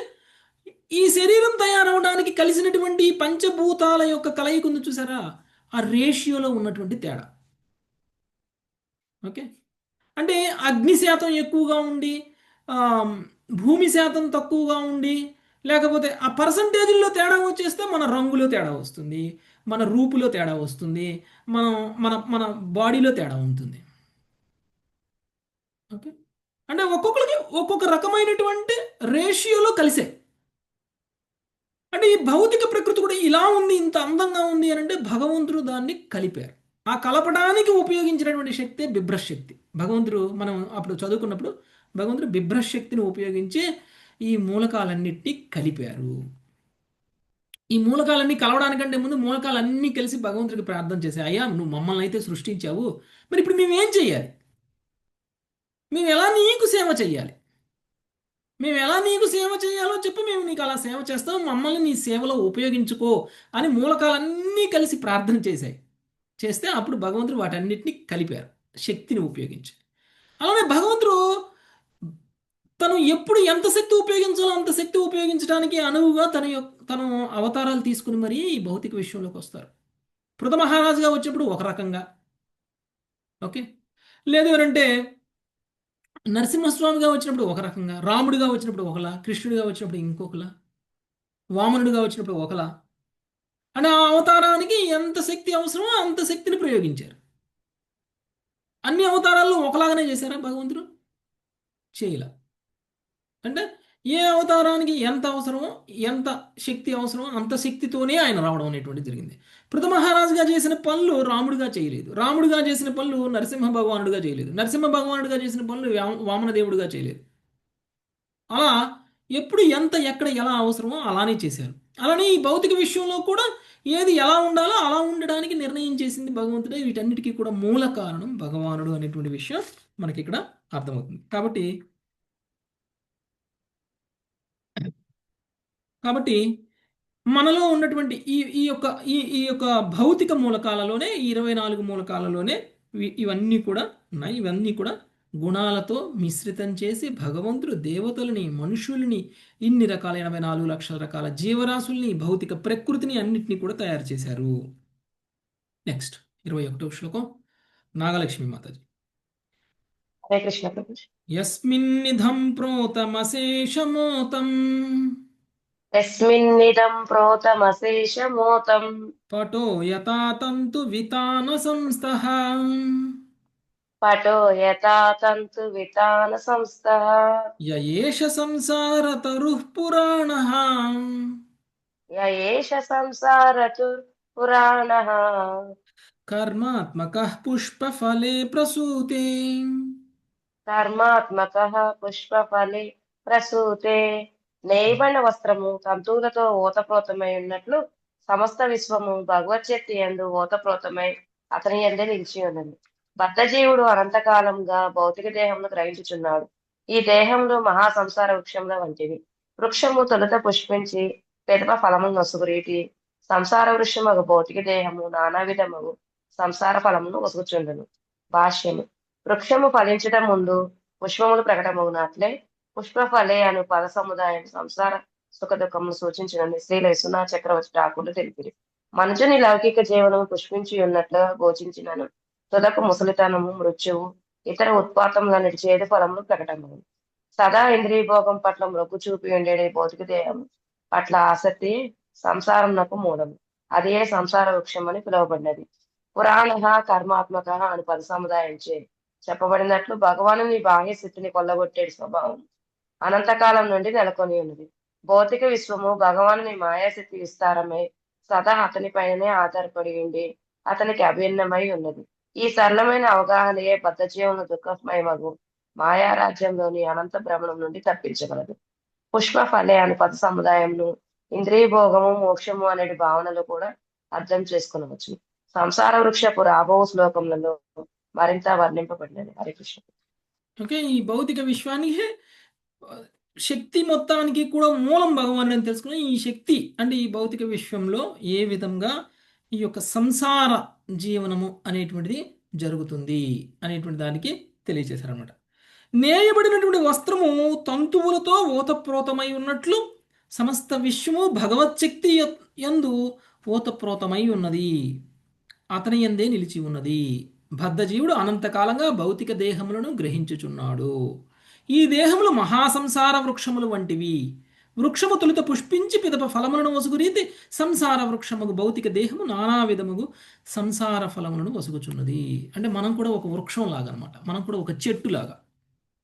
ఈ శరీరం తయారవడానికి కలిసినటువంటి పంచభూతాల యొక్క కలయిక ఉంది చూసారా, ఆ రేషియోలో ఉన్నటువంటి తేడా. ఓకే. అంటే అగ్ని శాతం ఎక్కువగా ఉండి భూమి శాతం తక్కువగా ఉండి, లేకపోతే ఆ పర్సంటేజ్లో తేడా వచ్చేస్తే మన రంగులో తేడా వస్తుంది, మన రూపులో తేడా వస్తుంది, మనం మన మన బాడీలో తేడా ఉంటుంది. ఓకే. అంటే ఒక్కొక్కరికి ఒక్కొక్క రకమైనటువంటి రేషియోలో కలిసే. అంటే ఈ భౌతిక ప్రకృతి కూడా ఇలా ఉంది, ఇంత అందంగా ఉంది అని అంటే భగవంతుడు దాన్ని కలిపారు. ఆ కలపడానికి ఉపయోగించినటువంటి శక్తే బిభ్రశ్ శక్తి. భగవంతుడు మనం అప్పుడు చదువుకున్నప్పుడు భగవంతుడు బిభ్రశ్ శక్తిని ఉపయోగించి ఈ మూలకాలన్నిటినీ కలిపారు. ఈ మూలకాలన్నీ కలవడానికంటే ముందు మూలకాలన్నీ కలిసి భగవంతుడికి ప్రార్థన చేశాయి, అయ్యా నువ్వు మమ్మల్ని అయితే సృష్టించావు, మరి ఇప్పుడు మేమేం చెయ్యాలి, మేము ఎలా నీకు సేవ చెయ్యాలి, మేము ఎలా నీకు సేవ చేయాలో చెప్పి మేము నీకు అలా సేవ చేస్తాం, మమ్మల్ని నీ సేవలో ఉపయోగించుకో అని మూలకాలన్నీ కలిసి ప్రార్థన చేస్తే అప్పుడు భగవంతుడు వాటన్నిటిని కలిపారు శక్తిని ఉపయోగించి. అలానే భగవంతుడు తను ఎప్పుడు ఎంత శక్తి ఉపయోగించాలో అంత శక్తి ఉపయోగించడానికి అనువుగా తను అవతారాలు తీసుకుని మరీ ఈ భౌతిక విషయంలోకి వస్తారు. పృథ మహారాజుగా వచ్చినప్పుడు ఒక రకంగా, ఓకే, లేదు అంటే నరసింహస్వామిగా వచ్చినప్పుడు ఒక రకంగా, రాముడిగా వచ్చినప్పుడు ఒకలా, కృష్ణుడిగా వచ్చినప్పుడు ఇంకొకలా, వామనుడిగా వచ్చినప్పుడు ఒకలా. అంటే ఆ అవతారానికి ఎంత శక్తి అవసరమో అంత శక్తిని ప్రయోగించారు. అన్ని అవతారాల్లో ఒకలాగానే చేశారా భగవంతుడు? చేయలే. అంటే ఏ అవతారానికి ఎంత అవసరమో, ఎంత శక్తి అవసరమో అంత శక్తితోనే ఆయన రావడం అనేటువంటిది జరిగింది. పృథ మహారాజుగా చేసిన పనులు రాముడిగా చేయలేదు, రాముడిగా చేసిన పనులు నరసింహ భగవానుడిగా చేయలేదు, నరసింహ భగవానుడిగా చేసిన పనులు వామనదేవుడిగా చేయలేదు. అలా ఎప్పుడు ఎంత ఎక్కడ ఎలా అవసరమో అలానే చేశారు. అలానే ఈ భౌతిక విషయంలో కూడా ఏది ఎలా ఉండాలో అలా ఉండడానికి నిర్ణయం చేసింది భగవంతుడే. వీటన్నిటికీ కూడా మూల కారణం భగవానుడు అనేటువంటి విషయం మనకి ఇక్కడ అర్థమవుతుంది. కాబట్టి మనలో ఉన్నటువంటి ఈ ఈ యొక్క ఈ యొక్క భౌతిక మూలకాలలోనే ఈ 24 మూలకాలలోనే ఇవన్నీ కూడా ఉన్నాయి. ఇవన్నీ కూడా గుణాలతో మిశ్రితం చేసి భగవంతుడు దేవతలని, మనుషుల్ని, ఇన్ని రకాల 84 లక్షల రకాల జీవరాశుల్ని, భౌతిక ప్రకృతిని అన్నిటినీ కూడా తయారు చేశారు. నెక్స్ట్ 21వ శ్లోకం నాగలక్ష్మి మాతాజీ. హరే కృష్ణ ప్రభుజీ. యస్మిన్నిధం ప్రోతమశేషమోతం యస్మిన్నిదం ప్రోతమశేషమోతం పటో యథా తంతు వితాన సంస్థః పటో యథా తంతు వితాన సంస్థః య ఏష సంసారతరుః పురాణః య ఏష సంసారతుర్ పురాణః కర్మాత్మకః పుష్పఫలే ప్రసూతే. కర్మాత్మకః పుష్పఫలే ప్రసూతే. నేయబడిన వస్త్రము తంతువులతో ఓతప్రోతమై ఉన్నట్లు సమస్త విశ్వము భగవచ్ఛక్తి యందు ఓతప్రోతమై అతని యందే నిలిచి ఉన్నది. బద్ధజీవుడు అనంతకాలంగా భౌతిక దేహంను గ్రహించుచున్నాడు. ఈ దేహంలో మహా సంసార వృక్షముల వంటివి. వృక్షము తొలుత పుష్పించి పెదప ఫలమును నొసుగురీటి సంసార వృక్షమగు భౌతిక దేహము నానా విధమగు సంసార ఫలమును ఒసుగుచుండును. భాష్యము. వృక్షము ఫలించటం ముందు పుష్పములు ప్రకటమగునట్లే పుష్పఫలే అను పద సముదాయం సంసార సుఖ దుఃఖమును సూచించినని శ్రీల విశ్వనాథ చక్రవర్తి ఠాకూర్లు తెలిపిరి. మనుజుని లౌకిక జీవనము పుష్పించి ఉన్నట్లుగా గోచించినను తుదకు ముసలితనము, మృత్యువు, ఇతర ఉత్పాతములన్నిటి చేదు ఫలములు ప్రకటమగు. సదా ఇంద్రియభోగం పట్ల మొగ్గు చూపి ఉండేది భౌతిక దేహం పట్ల ఆసక్తి సంసారంనకు మూలము. అదే సంసార వృక్షం అని పిలువబడినది. పురాణ కర్మాత్మక అని పద సముదాయించే చెప్పబడినట్లు భగవాను నీ బాహ్య స్థితిని కొల్లగొట్టే స్వభావం అనంతకాలం నుండి నెలకొని ఉన్నది. భౌతిక విశ్వము భగవానుని మాయాశక్తి విస్తారమై సదా అతనిపైనే ఆధారపడి ఉండి అతనికి అభిన్నమై ఉన్నది. ఈ సరళమైన అవగాహనయే బద్ధజీవులను దుఃఖమయమగు మాయారాజ్యంలోని అనంత భ్రమణం నుండి తప్పించగలదు. పుష్ప ఫలే అనే పద సముదాయంను ఇంద్రియ భోగము, మోక్షము అనే భావనలు కూడా అర్థం చేసుకునవచ్చు. సంసార వృక్షపు రాబో శ్లోకములలో మరింత వర్ణింపబడినది. హరే కృష్ణ. ఓకే, ఈ భౌతిక విశ్వానికి శక్తి మొత్తానికి కూడా మూలం భగవాన్ అని తెలుసుకుని ఈ శక్తి అంటే ఈ భౌతిక విశ్వంలో ఏ విధంగా ఈ యొక్క సంసార జీవనము అనేటువంటిది జరుగుతుంది అనేటువంటి దానికి తెలియజేశారనమాట. నేయబడినటువంటి వస్త్రము తంతువులతో ఓతప్రోతమై ఉన్నట్లు సమస్త విశ్వము భగవచ్చక్తి యందు ఓతప్రోతమై ఉన్నది, అతని యందే నిలిచి ఉన్నది. బద్ధజీవుడు అనంతకాలంగా భౌతిక దేహములను గ్రహించుచున్నాడు. ఈ దేహములు మహాసంసార వృక్షములు వంటివి. వృక్షము తొలుత పుష్పించి పిదప ఫలములను వసుగురీతి సంసార వృక్షముగు భౌతిక దేహము నానా విధముగు సంసార ఫలములను వసుగుచున్నది. అంటే మనం కూడా ఒక వృక్షం లాగా అనమాట. మనం కూడా ఒక చెట్టు లాగా.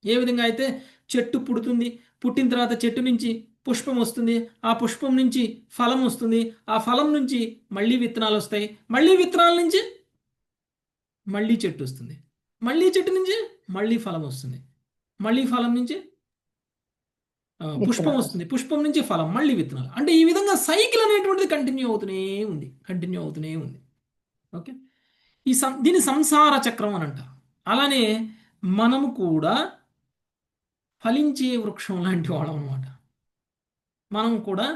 ఏ విధంగా అయితే చెట్టు పుడుతుంది, పుట్టిన తర్వాత చెట్టు నుంచి పుష్పం వస్తుంది, ఆ పుష్పం నుంచి ఫలం వస్తుంది, ఆ ఫలం నుంచి మళ్ళీ విత్తనాలు వస్తాయి, మళ్ళీ విత్తనాల నుంచి మళ్ళీ చెట్టు వస్తుంది, మళ్ళీ చెట్టు నుంచి మళ్ళీ ఫలం వస్తుంది, మళ్ళీ ఫలం నుంచి పుష్పం వస్తుంది, పుష్పం నుంచి ఫలం, మళ్ళీ విత్తనాలు. అంటే ఈ విధంగా సైకిల్ అనేటువంటిది కంటిన్యూ అవుతూనే ఉంది. ఓకే, దీని సంసార చక్రం అని అంటారు. అలానే మనము కూడా ఫలించే వృక్షం లాంటి వాళ్ళం అనమాట. మనం కూడా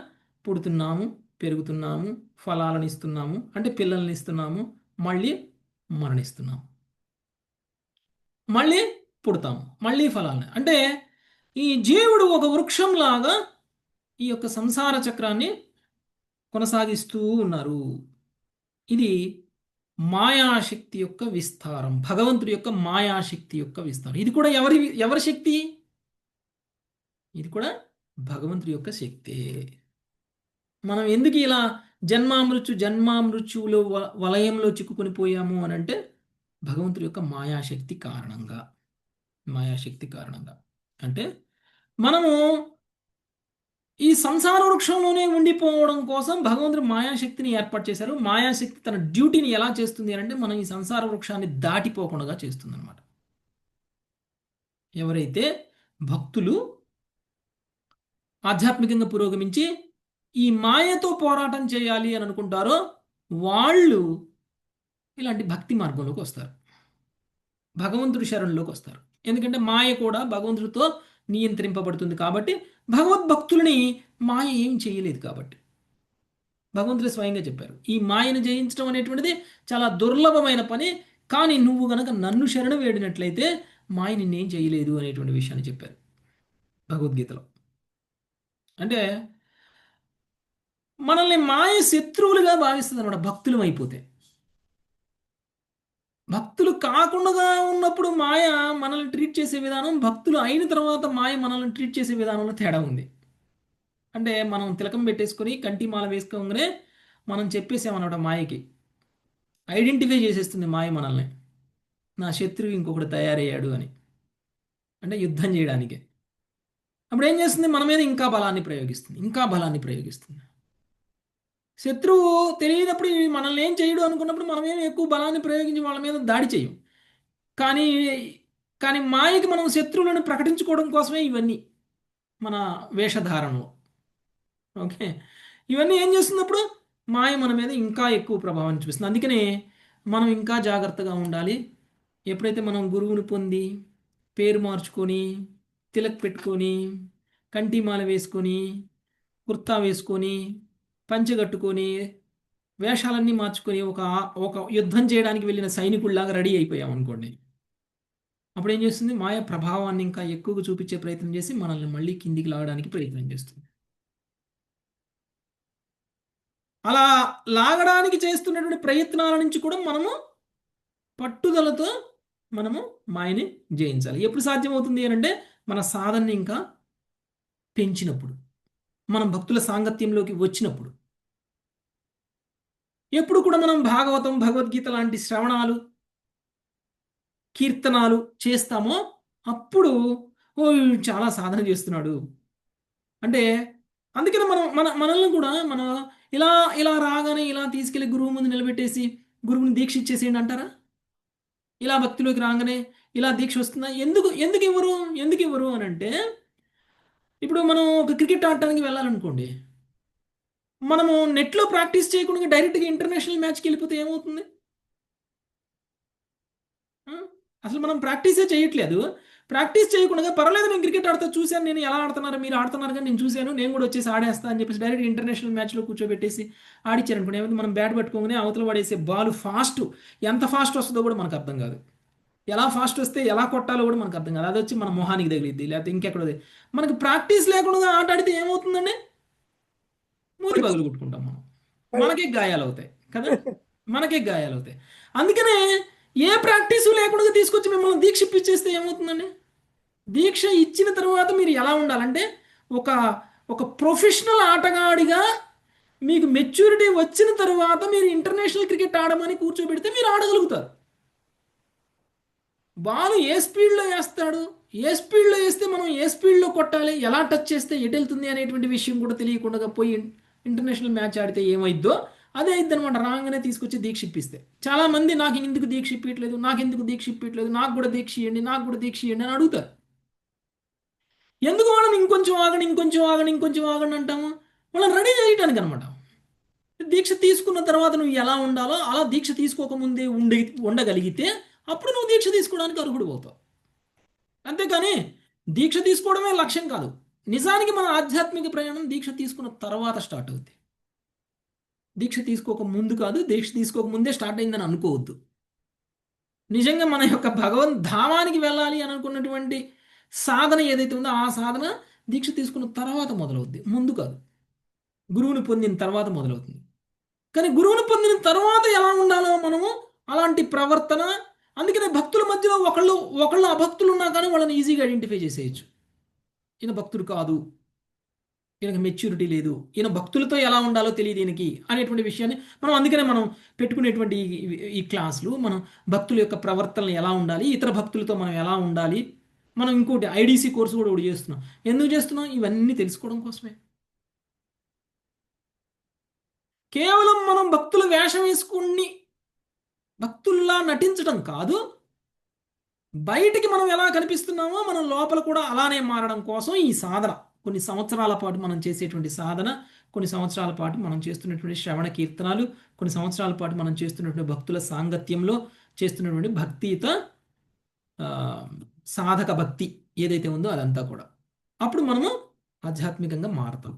పుడుతున్నాము, పెరుగుతున్నాము, ఫలాలను ఇస్తున్నాము, అంటే పిల్లల్ని ఇస్తున్నాము, మళ్ళీ మరణిస్తున్నాము, మళ్ళీ పుడతాము, మళ్ళీ ఫలాలని. అంటే ఈ జీవుడు ఒక వృక్షంలాగా ఈ యొక్క సంసార చక్రాన్ని కొనసాగిస్తూ ఉన్నారు. ఇది మాయాశక్తి యొక్క విస్తారం, భగవంతుడి యొక్క మాయాశక్తి యొక్క విస్తారం. ఇది కూడా ఎవరి శక్తి? ఇది కూడా భగవంతుడి యొక్క శక్తే. మనం ఎందుకు ఇలా జన్మామృత్యువులో వలయంలో చిక్కుకొని పోయాము అని అంటే భగవంతుడి యొక్క మాయాశక్తి కారణంగా. అంటే మనము ఈ సంసార వృక్షంలోనే ఉండిపోవడం కోసం భగవంతుడు మాయాశక్తిని ఏర్పాటు చేశారు. మాయాశక్తి తన డ్యూటీని ఎలా చేస్తుంది అంటే మనం ఈ సంసార వృక్షాన్ని దాటిపోకుండా చేస్తుంది అనమాట. ఎవరైతే భక్తులు ఆధ్యాత్మికంగా పురోగమించి ఈ మాయతో పోరాటం చేయాలి అని అనుకుంటారో వాళ్ళు ఇలాంటి భక్తి మార్గంలోకి వస్తారు, భగవంతుడి శరణులోకి వస్తారు. ఎందుకంటే మాయ కూడా భగవంతుడితో నియంత్రింపబడుతుంది కాబట్టి, భగవద్భక్తులని మాయ ఏం చేయలేదు కాబట్టి. భగవంతుడు స్వయంగా చెప్పారు. ఈ మాయను జయించడం అనేటువంటిది చాలా దుర్లభమైన పని, కానీ నువ్వు గనక నన్ను శరణు వేడినట్లయితే మాయ నిన్నేం చేయలేదు అనేటువంటి విషయాన్ని చెప్పారు భగవద్గీతలో. అంటే మనల్ని మాయ శత్రువులుగా భావిస్తుంది అనమాట భక్తులం అయిపోతే. భక్తులు కాకుండా ఉన్నప్పుడు మాయ మనల్ని ట్రీట్ చేసే విధానం, భక్తులు అయిన తర్వాత మాయ మనల్ని ట్రీట్ చేసే విధానంలో తేడా ఉంది. అంటే మనం తిలకం పెట్టేసుకొని కంటి మాల వేసుకోగానే మనం చెప్పేసామన్నమాట మాయకి, ఐడెంటిఫై చేసేస్తుంది మాయ మనల్ని, నా శత్రువు ఇంకొకటి తయారయ్యాడు అని, అంటే యుద్ధం చేయడానికి. అప్పుడు ఏం చేస్తుంది? మన మీద ఇంకా బలాన్ని ప్రయోగిస్తుంది, ఇంకా బలాన్ని ప్రయోగిస్తుంది. శత్రువు తెలియనప్పుడు మనల్ని ఏం చేయడు అనుకున్నప్పుడు మనం ఏం ఎక్కువ బలాన్ని ప్రయోగించి వాళ్ళ మీద దాడి చేయం. కానీ కానీ మాయకి మనం శత్రువులను ప్రకటించుకోవడం కోసమే ఇవన్నీ మన వేషధారణలో. ఓకే, ఇవన్నీ ఏం చేస్తున్నప్పుడు మాయ మన మీద ఇంకా ఎక్కువ ప్రభావం చూపిస్తుంది. అందుకనే మనం ఇంకా జాగ్రత్తగా ఉండాలి. ఎప్పుడైతే మనం గురువుని పొంది పేరు మార్చుకొని తిలక్ పెట్టుకొని కంటిమాల వేసుకొని కుర్తా వేసుకొని పంచె వేషాలన్నీ మార్చుకొని ఒక ఒక యుద్ధం చేయడానికి వెళ్ళిన సైనికుల్లాగా రెడీ అయిపోయాం అనుకోండి, అప్పుడు ఏం చేస్తుంది? మాయ ప్రభావాన్ని ఇంకా ఎక్కువగా చూపించే ప్రయత్నం చేసి మనల్ని మళ్ళీ కిందికి లాగడానికి ప్రయత్నం చేస్తుంది. అలా లాగడానికి చేస్తున్నటువంటి ప్రయత్నాల నుంచి కూడా మనము పట్టుదలతో మనము మాయని జయించాలి. ఎప్పుడు సాధ్యమవుతుంది అంటే మన సాధనని ఇంకా పెంచినప్పుడు, మనం భక్తుల సాంగత్యంలోకి వచ్చినప్పుడు. ఎప్పుడు కూడా మనం భాగవతం, భగవద్గీత లాంటి శ్రవణాలు, కీర్తనాలు చేస్తామో అప్పుడు ఓ చాలా సాధన చేస్తున్నాడు అంటే. అందుకని మనల్ని కూడా మనం ఇలా ఇలా రాగానే ఇలా తీసుకెళ్లి గురువు ముందు నిలబెట్టేసి గురువుని దీక్ష ఇచ్చేసేయండి అంటారా? ఇలా భక్తిలోకి రాగానే ఇలా దీక్ష వస్తుందా? ఎందుకు ఎందుకు ఇవ్వరు అని అంటే, ఇప్పుడు మనం ఒక క్రికెట్ ఆడటానికి వెళ్ళాలనుకోండి, మనము నెట్లో ప్రాక్టీస్ చేయకుండా డైరెక్ట్గా ఇంటర్నేషనల్ మ్యాచ్కి వెళ్ళిపోతే ఏమవుతుంది? అసలు మనం ప్రాక్టీసే చేయట్లేదు. ప్రాక్టీస్ చేయకుండా పర్వాలేదు నేను క్రికెట్ ఆడుతా, చూశాను, నేను ఎలా ఆడుతున్నారు, మీరు ఆడుతున్నారు కానీ నేను చూశాను, నేను కూడా వచ్చేసి ఆడేస్తా అని చెప్పేసి డైరెక్ట్ ఇంటర్నేషనల్ మ్యాచ్లో కూర్చోబెట్టేసి ఆడిచ్చారనుకోండి, ఏమైంది? మనం బ్యాట్ పట్టుకోగానే అవతల పడేసే బాల్ ఫాస్ట్, ఎంత ఫాస్ట్ వస్తుందో కూడా మనకు అర్థం కాదు. ఎలా ఫాస్ట్ వస్తే ఎలా కొట్టాలో కూడా మనకు అర్థం కాదు. అది వచ్చి మన మొహానికి తగిలిద్ది, లేకపోతే ఇంకెక్కడో. మనకి ప్రాక్టీస్ లేకుండా ఆట ఆడితే ఏమవుతుందండి? మూతి పగులు కొట్టుకుంటాం మనం, మనకే గాయాలు అవుతాయి కదా, మనకే గాయాలు అవుతాయి. అందుకనే ఏ ప్రాక్టీసు లేకుండా తీసుకొచ్చి మిమ్మల్ని దీక్ష ఇప్పించేస్తే ఏమవుతుందండి? దీక్ష ఇచ్చిన తర్వాత మీరు ఎలా ఉండాలంటే ఒక ఒక ప్రొఫెషనల్ ఆటగాడిగా మీకు మెచ్యూరిటీ వచ్చిన తర్వాత మీరు ఇంటర్నేషనల్ క్రికెట్ ఆడమని కూర్చోబెడితే మీరు ఆడగలుగుతారు. బాల్ ఏ స్పీడ్లో వేస్తాడు, ఏ స్పీడ్లో వేస్తే మనం ఏ స్పీడ్లో కొట్టాలి, ఎలా టచ్ చేస్తే ఎటు వెళ్తుంది అనేటువంటి విషయం కూడా తెలియకుండా పోయి ఇంటర్నేషనల్ మ్యాచ్ ఆడితే ఏమైద్దో అదే అయిద్ది అనమాట. రాగానే తీసుకొచ్చి దీక్ష ఇప్పిస్తే. చాలామంది నాకు ఎందుకు దీక్ష ఇప్పించలేదు, నాకు కూడా దీక్ష ఇవ్వండి, నాకు కూడా దీక్ష ఇవ్వండి అని అడుగుతారు. ఎందుకు వాళ్ళని ఇంకొంచెం ఆగండి అంటాము? వాళ్ళని రెడీ చేయటానికి అనమాట. దీక్ష తీసుకున్న తర్వాత నువ్వు ఎలా ఉండాలో అలా దీక్ష తీసుకోకముందే ఉండగలిగితే అప్పుడు నువ్వు దీక్ష తీసుకోవడానికి అర్హుడు అవుతావు. అంతేకాని దీక్ష తీసుకోవడమే లక్ష్యం కాదు. నిజానికి మన ఆధ్యాత్మిక ప్రయాణం దీక్ష తీసుకున్న తర్వాత స్టార్ట్ అవుద్ది, దీక్ష తీసుకోక ముందు కాదు. దీక్ష తీసుకోక ముందే స్టార్ట్ అయిందని అనుకోవద్దు. నిజంగా మన యొక్క ధామానికి వెళ్ళాలి అని అనుకున్నటువంటి సాధన ఏదైతే ఉందో ఆ సాధన దీక్ష తీసుకున్న తర్వాత మొదలవుద్ది, ముందు కాదు. గురువుని పొందిన తర్వాత మొదలవుతుంది. కానీ గురువుని పొందిన తర్వాత ఎలా ఉండాలో మనము అలాంటి ప్రవర్తన. అందుకనే భక్తుల మధ్యలో ఒకళ్ళు అభక్తులు ఉన్నా కానీ వాళ్ళని ఈజీగా ఐడెంటిఫై చేసేయచ్చు. ఈయన భక్తుడు కాదు, ఈయనకి మెచ్యూరిటీ లేదు, ఈయన భక్తులతో ఎలా ఉండాలో తెలియదు ఈయనకి అనేటువంటి విషయాన్ని అందుకనే మనం పెట్టుకునేటువంటి ఈ క్లాసులు, మనం భక్తుల యొక్క ప్రవర్తనలు ఎలా ఉండాలి, ఇతర భక్తులతో మనం ఎలా ఉండాలి, మనం ఇంకోటి ఐడిసి కోర్సు కూడా ఒకటి చేస్తున్నాం. ఎందుకు చేస్తున్నాం? ఇవన్నీ తెలుసుకోవడం కోసమే. కేవలం మనం భక్తుల వేషం వేసుకుని భక్తుల్లా నటించడం కాదు, బయటికి మనం ఎలా కనిపిస్తున్నామో మనం లోపల కూడా అలానే మారడం కోసం ఈ సాధన. కొన్ని సంవత్సరాల పాటు మనం చేసేటువంటి సాధన, కొన్ని సంవత్సరాల పాటు మనం చేస్తున్నటువంటి శ్రవణ కీర్తనాలు, కొన్ని సంవత్సరాల పాటు మనం చేస్తున్నటువంటి భక్తుల సాంగత్యంలో చేస్తున్నటువంటి భక్తియుత సాధక భక్తి ఏదైతే ఉందో అదంతా కూడా. అప్పుడు మనము ఆధ్యాత్మికంగా మారతాం.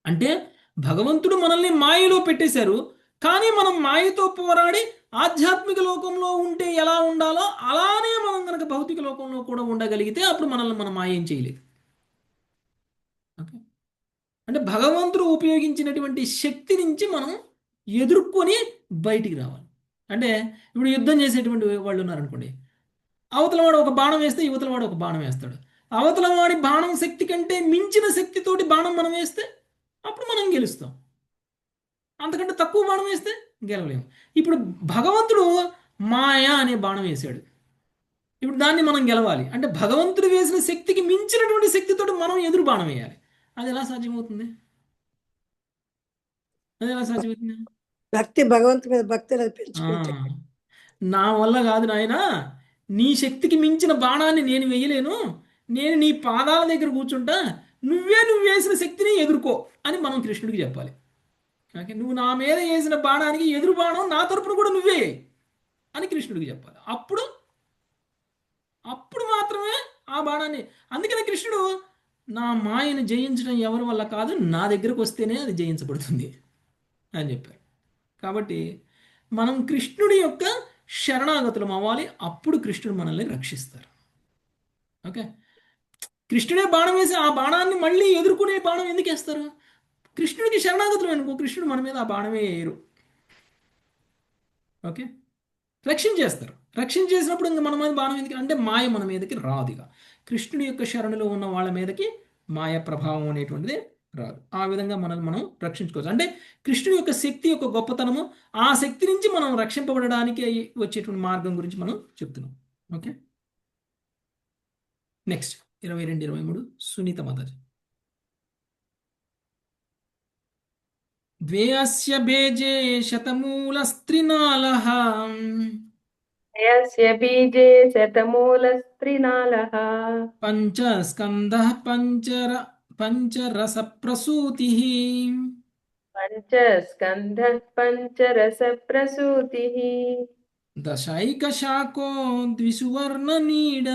అంటే భగవంతుడు మనల్ని మాయలో పెట్టేశారు. కానీ మనం మాయతో పోరాడి ఆధ్యాత్మిక లోకంలో ఉంటే ఎలా ఉండాలో అలానే మనం కనుక భౌతిక లోకంలో కూడా ఉండగలిగితే అప్పుడు మనల్ని మనం మాయ ఏం చేయలేదు. ఓకే. అంటే భగవంతుడు ఉపయోగించినటువంటి శక్తి నుంచి మనం ఎదుర్కొని బయటికి రావాలి. అంటే ఇప్పుడు యుద్ధం చేసేటువంటి వాళ్ళు ఉన్నారనుకోండి, అవతల వాడు ఒక బాణం వేస్తే యువతల వాడు ఒక బాణం వేస్తాడు. అవతల వాడి బాణం శక్తి కంటే మించిన శక్తితోటి బాణం మనం వేస్తే అప్పుడు మనం గెలుస్తాం. అంతకంటే తక్కువ బాణం వేస్తే గెలవలేము. ఇప్పుడు భగవంతుడు మాయ అనే బాణం వేశాడు. ఇప్పుడు దాన్ని మనం గెలవాలి అంటే భగవంతుడు వేసిన శక్తికి మించినటువంటి శక్తితోటి మనం ఎదురు బాణం వేయాలి. అది ఎలా సాధ్యమవుతుంది? అది ఎలా సాధ్యమవుతుంది? భక్తి, భగవంతుడి మీద భక్తి ఆ, పెంచుకుంటే. నా వల్ల కాదు నాయనా, నీ శక్తికి మించిన బాణాన్ని నేను వేయలేను, నేను నీ పాదాల దగ్గర కూర్చుంటా, నువ్వు వేసిన శక్తిని ఎదుర్కో అని మనం కృష్ణుడికి చెప్పాలి. ఓకే, నువ్వు నా మీద వేసిన బాణానికి ఎదురు బాణం నా తరపున కూడా నువ్వే వేయి అని కృష్ణుడికి చెప్పాలి. అప్పుడు అప్పుడు మాత్రమే ఆ బాణాన్ని. అందుకనే కృష్ణుడు నా మాయను జయించడం ఎవరి వల్ల కాదు, నా దగ్గరకు వస్తేనే అది జయించబడుతుంది అని చెప్పారు. కాబట్టి మనం కృష్ణుడి యొక్క శరణాగతులం అవ్వాలి. అప్పుడు కృష్ణుడు మనల్ని రక్షిస్తారు. ఓకే, కృష్ణుడే బాణం వేసి ఆ బాణాన్ని మళ్ళీ ఎదుర్కొనే బాణం ఎందుకు వేస్తారు? కృష్ణుడికి శరణాగతులం అనుకో, కృష్ణుడు మన మీద ఆ బాణమే వేయరు. ఓకే, రక్షించేస్తారు. రక్షించేసినప్పుడు ఇంకా మన మీద బాణం ఎందుకు అంటే మాయ మన మీదకి రాదు. ఇక కృష్ణుడి యొక్క శరణులో ఉన్న వాళ్ళ మీదకి మాయ ప్రభావం అనేటువంటిది రాదు. ఆ విధంగా మనల్ని మనం రక్షించుకోవచ్చు. అంటే కృష్ణుడి యొక్క శక్తి యొక్క గొప్పతనము, ఆ శక్తి నుంచి మనం రక్షింపబడడానికి వచ్చేటువంటి మార్గం గురించి మనం చెప్తున్నాం. Okay, next 22-23 Sunita Mataji. ద్వే అస్య బేజే శతమూలస్త్రినాళః యస్య బీజే శతమూలస్త్రినాళః పంచస్కందః పంచరసప్రసూతిః పంచస్కంధః పంచరసప్రసూతిః దశైకశాఖో ద్విసువర్ణనీడ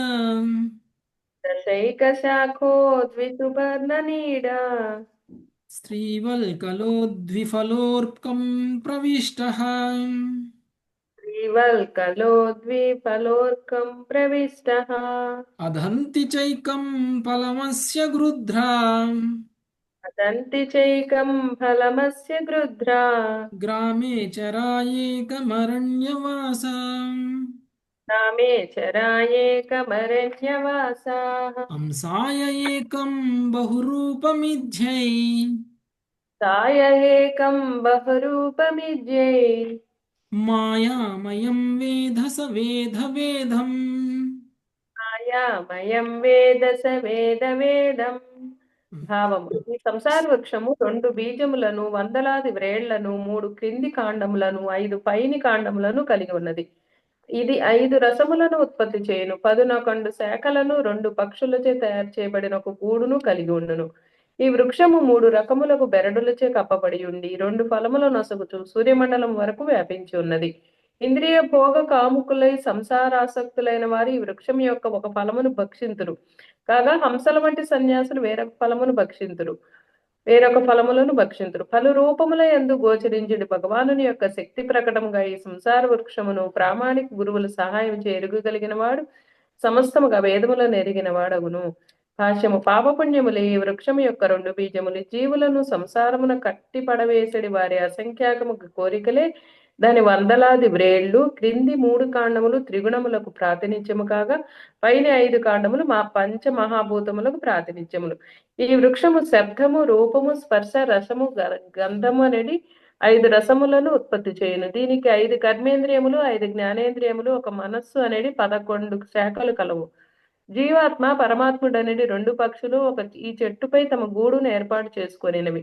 దశైకశాఖో ద్విసువర్ణనీడా స్త్రీవల్కలో ద్విఫలోర్కం ప్రవిష్టః శ్రీవల్కలో ద్విఫలోర్కం ప్రవిష్టః అదంతి చైకం ఫలమస్య గృధ్రా అదంతి చైకం ఫలమస్య గృధ్రా గ్రామే చరాయేకమరణ్యవాస నామే చరాయేకమరణ్యవాసాః హంసాయ ఏకం బహురూపమిథ్యై సాయ ఏకం బహురూపమిజ్యై మాయామయం వేధస వేదం మాయామయం వేద స వేద వేదం. భావము: ఈ సంసార వృక్షము 2 బీజములను, వందలాది వ్రేళ్లను, 3 క్రింది కాండములను, 5 పైని కాండములను కలిగి ఉన్నది. ఇది 5 రసములను ఉత్పత్తి చేయును. 11 శాఖలను, 2 పక్షులచే తయారు చేయబడిన ఒక గూడును కలిగి ఉండును. ఈ వృక్షము 3 రకములకు బెరడులచే కప్పబడి ఉండి 2 ఫలములను నొసగుచు సూర్యమండలం వరకు వ్యాపించి ఉన్నది. ఇంద్రియ భోగ కాముకులై సంసారాసక్తులైన వారు ఈ వృక్షం యొక్క ఒక ఫలమును భక్షింతురు. కాగా హంసల వంటి సన్యాసులు వేరొక ఫలములను భక్షింతురు. పలు రూపముల యందు గోచరించుడి భగవానుని యొక్క శక్తి ప్రకటముగా ఈ సంసార వృక్షమును ప్రామాణిక గురువుల సహాయం ఎరుగగలిగిన వాడు సమస్తముగా వేదములను ఎరిగిన వాడగును. భాష్యము: పాపపుణ్యములే ఈ వృక్షము యొక్క 2 బీజములు. జీవులను సంసారమున కట్టి పడవేసడి వారి అసంఖ్యాకము కోరికలే దాని వందలాది వ్రేళ్లు. క్రింది 3 కాండములు త్రిగుణములకు ప్రాతినిధ్యము కాగా పైన 5 కాండములు పంచ మహాభూతములకు ప్రాతినిధ్యములు. ఈ వృక్షము శబ్దము, రూపము, స్పర్శ, రసము, గంధము అనేది 5 రసములను ఉత్పత్తి చేయును. దీనికి 5 కర్మేంద్రియములు, 5 జ్ఞానేంద్రియములు, ఒక మనస్సు అనేది 11 శాఖలు కలవు. జీవాత్మ, పరమాత్ముడు అనేది 2 పక్షులు ఈ చెట్టుపై తమ గూడును ఏర్పాటు చేసుకొనినవి.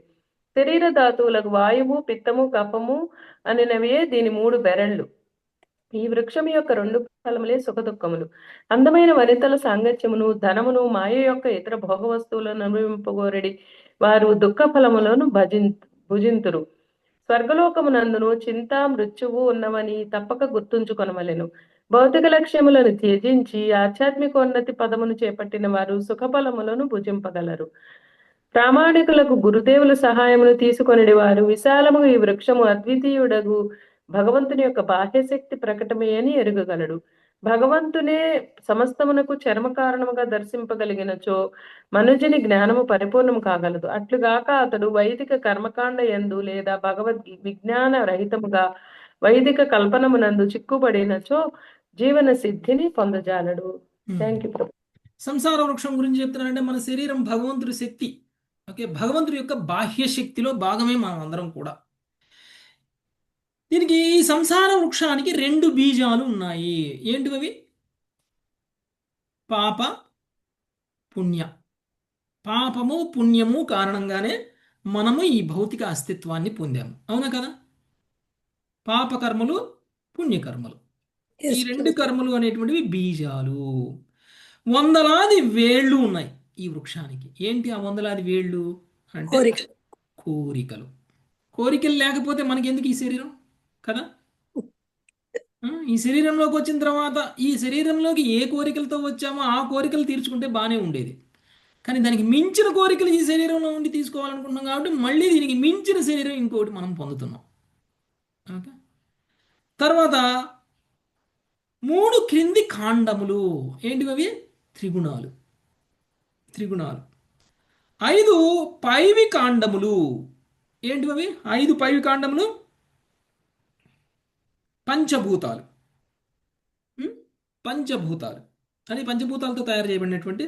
శరీర ధాతువులకు వాయువు, పిత్తము, కఫము అనినవియే దీని 3 బెరళ్ళు. ఈ వృక్షం యొక్క 2 ఫలములే సుఖ దుఃఖములు. అందమైన వనితల సాంగత్యమును, ధనమును, మాయ యొక్క ఇతర భోగ వస్తువులను అనుభవింపగోరడి వారు దుఃఖ ఫలములను భుజింతురు. స్వర్గలోకమునందును చింత, మృత్యువు ఉన్నవని తప్పక గుర్తుంచుకొనవలెను. భౌతిక లక్ష్యములను త్యజించి ఆధ్యాత్మికోన్నతి పదమును చేపట్టిన వారు సుఖఫలములను భుజింపగలరు. ప్రామాణికులకు గురుదేవుల సహాయమును తీసుకొనిడి వారు విశాలముగా ఈ వృక్షము అద్వితీయుడగు భగవంతుని యొక్క బాహ్యశక్తి ప్రకటమే అని ఎరుగగలడు. భగవంతునే సమస్తమునకు చర్మ కారణముగా దర్శింపగలిగినచో మనుజుని జ్ఞానము పరిపూర్ణము కాగలదు. అట్లుగాక అతడు వైదిక కర్మకాండ యందు లేదా భగవద్ విజ్ఞాన రహితముగా వైదిక కల్పనమునందు చిక్కుబడినచో జీవన సిద్ధిని పొందజాలడు. Thank you. సంసార వృక్షం గురించి చెప్తున్నారంటే మన శరీరం భగవంతుడి శక్తి. ఓకే, భగవంతుడి యొక్క బాహ్య శక్తిలో భాగమే మనం అందరం కూడా. దీనికి ఈ సంసార వృక్షానికి 2 బీజాలు ఉన్నాయి. ఏంటివి? పాప, పుణ్య. పాపము పుణ్యము కారణంగానే మనము ఈ భౌతిక అస్తిత్వాన్ని పొందాము. అవునా కదా? పాపకర్మలు, పుణ్యకర్మలు, ఈ 2 కర్మలు అనేటువంటివి బీజాలు. వందలాది వేళ్ళు ఉన్నాయి ఈ వృక్షానికి. ఏంటి ఆ వందలాది వేళ్ళు అంటే? కోరికలు. కోరికలు లేకపోతే మనకి ఎందుకు ఈ శరీరం కదా? ఈ శరీరంలోకి వచ్చిన తర్వాత ఈ శరీరంలోకి ఏ కోరికలతో వచ్చామో ఆ కోరికలు తీర్చుకుంటే బాగానే ఉండేది. కానీ దానికి మించిన కోరికలు ఈ శరీరంలో ఉండి తీసుకోవాలనుకుంటున్నాం కాబట్టి మళ్ళీ దీనికి మించిన శరీరం ఇంకోటి మనం పొందుతున్నాం. ఓకే, తర్వాత 3 క్రింది కాండములు. ఏంటివి అవి? త్రిగుణాలు. 5 పైవి కాండములు. ఏంటివి? 5 పైవి కాండములు పంచభూతాలు. పంచభూతాలు అని పంచభూతాలతో తయారు చేయబడినటువంటి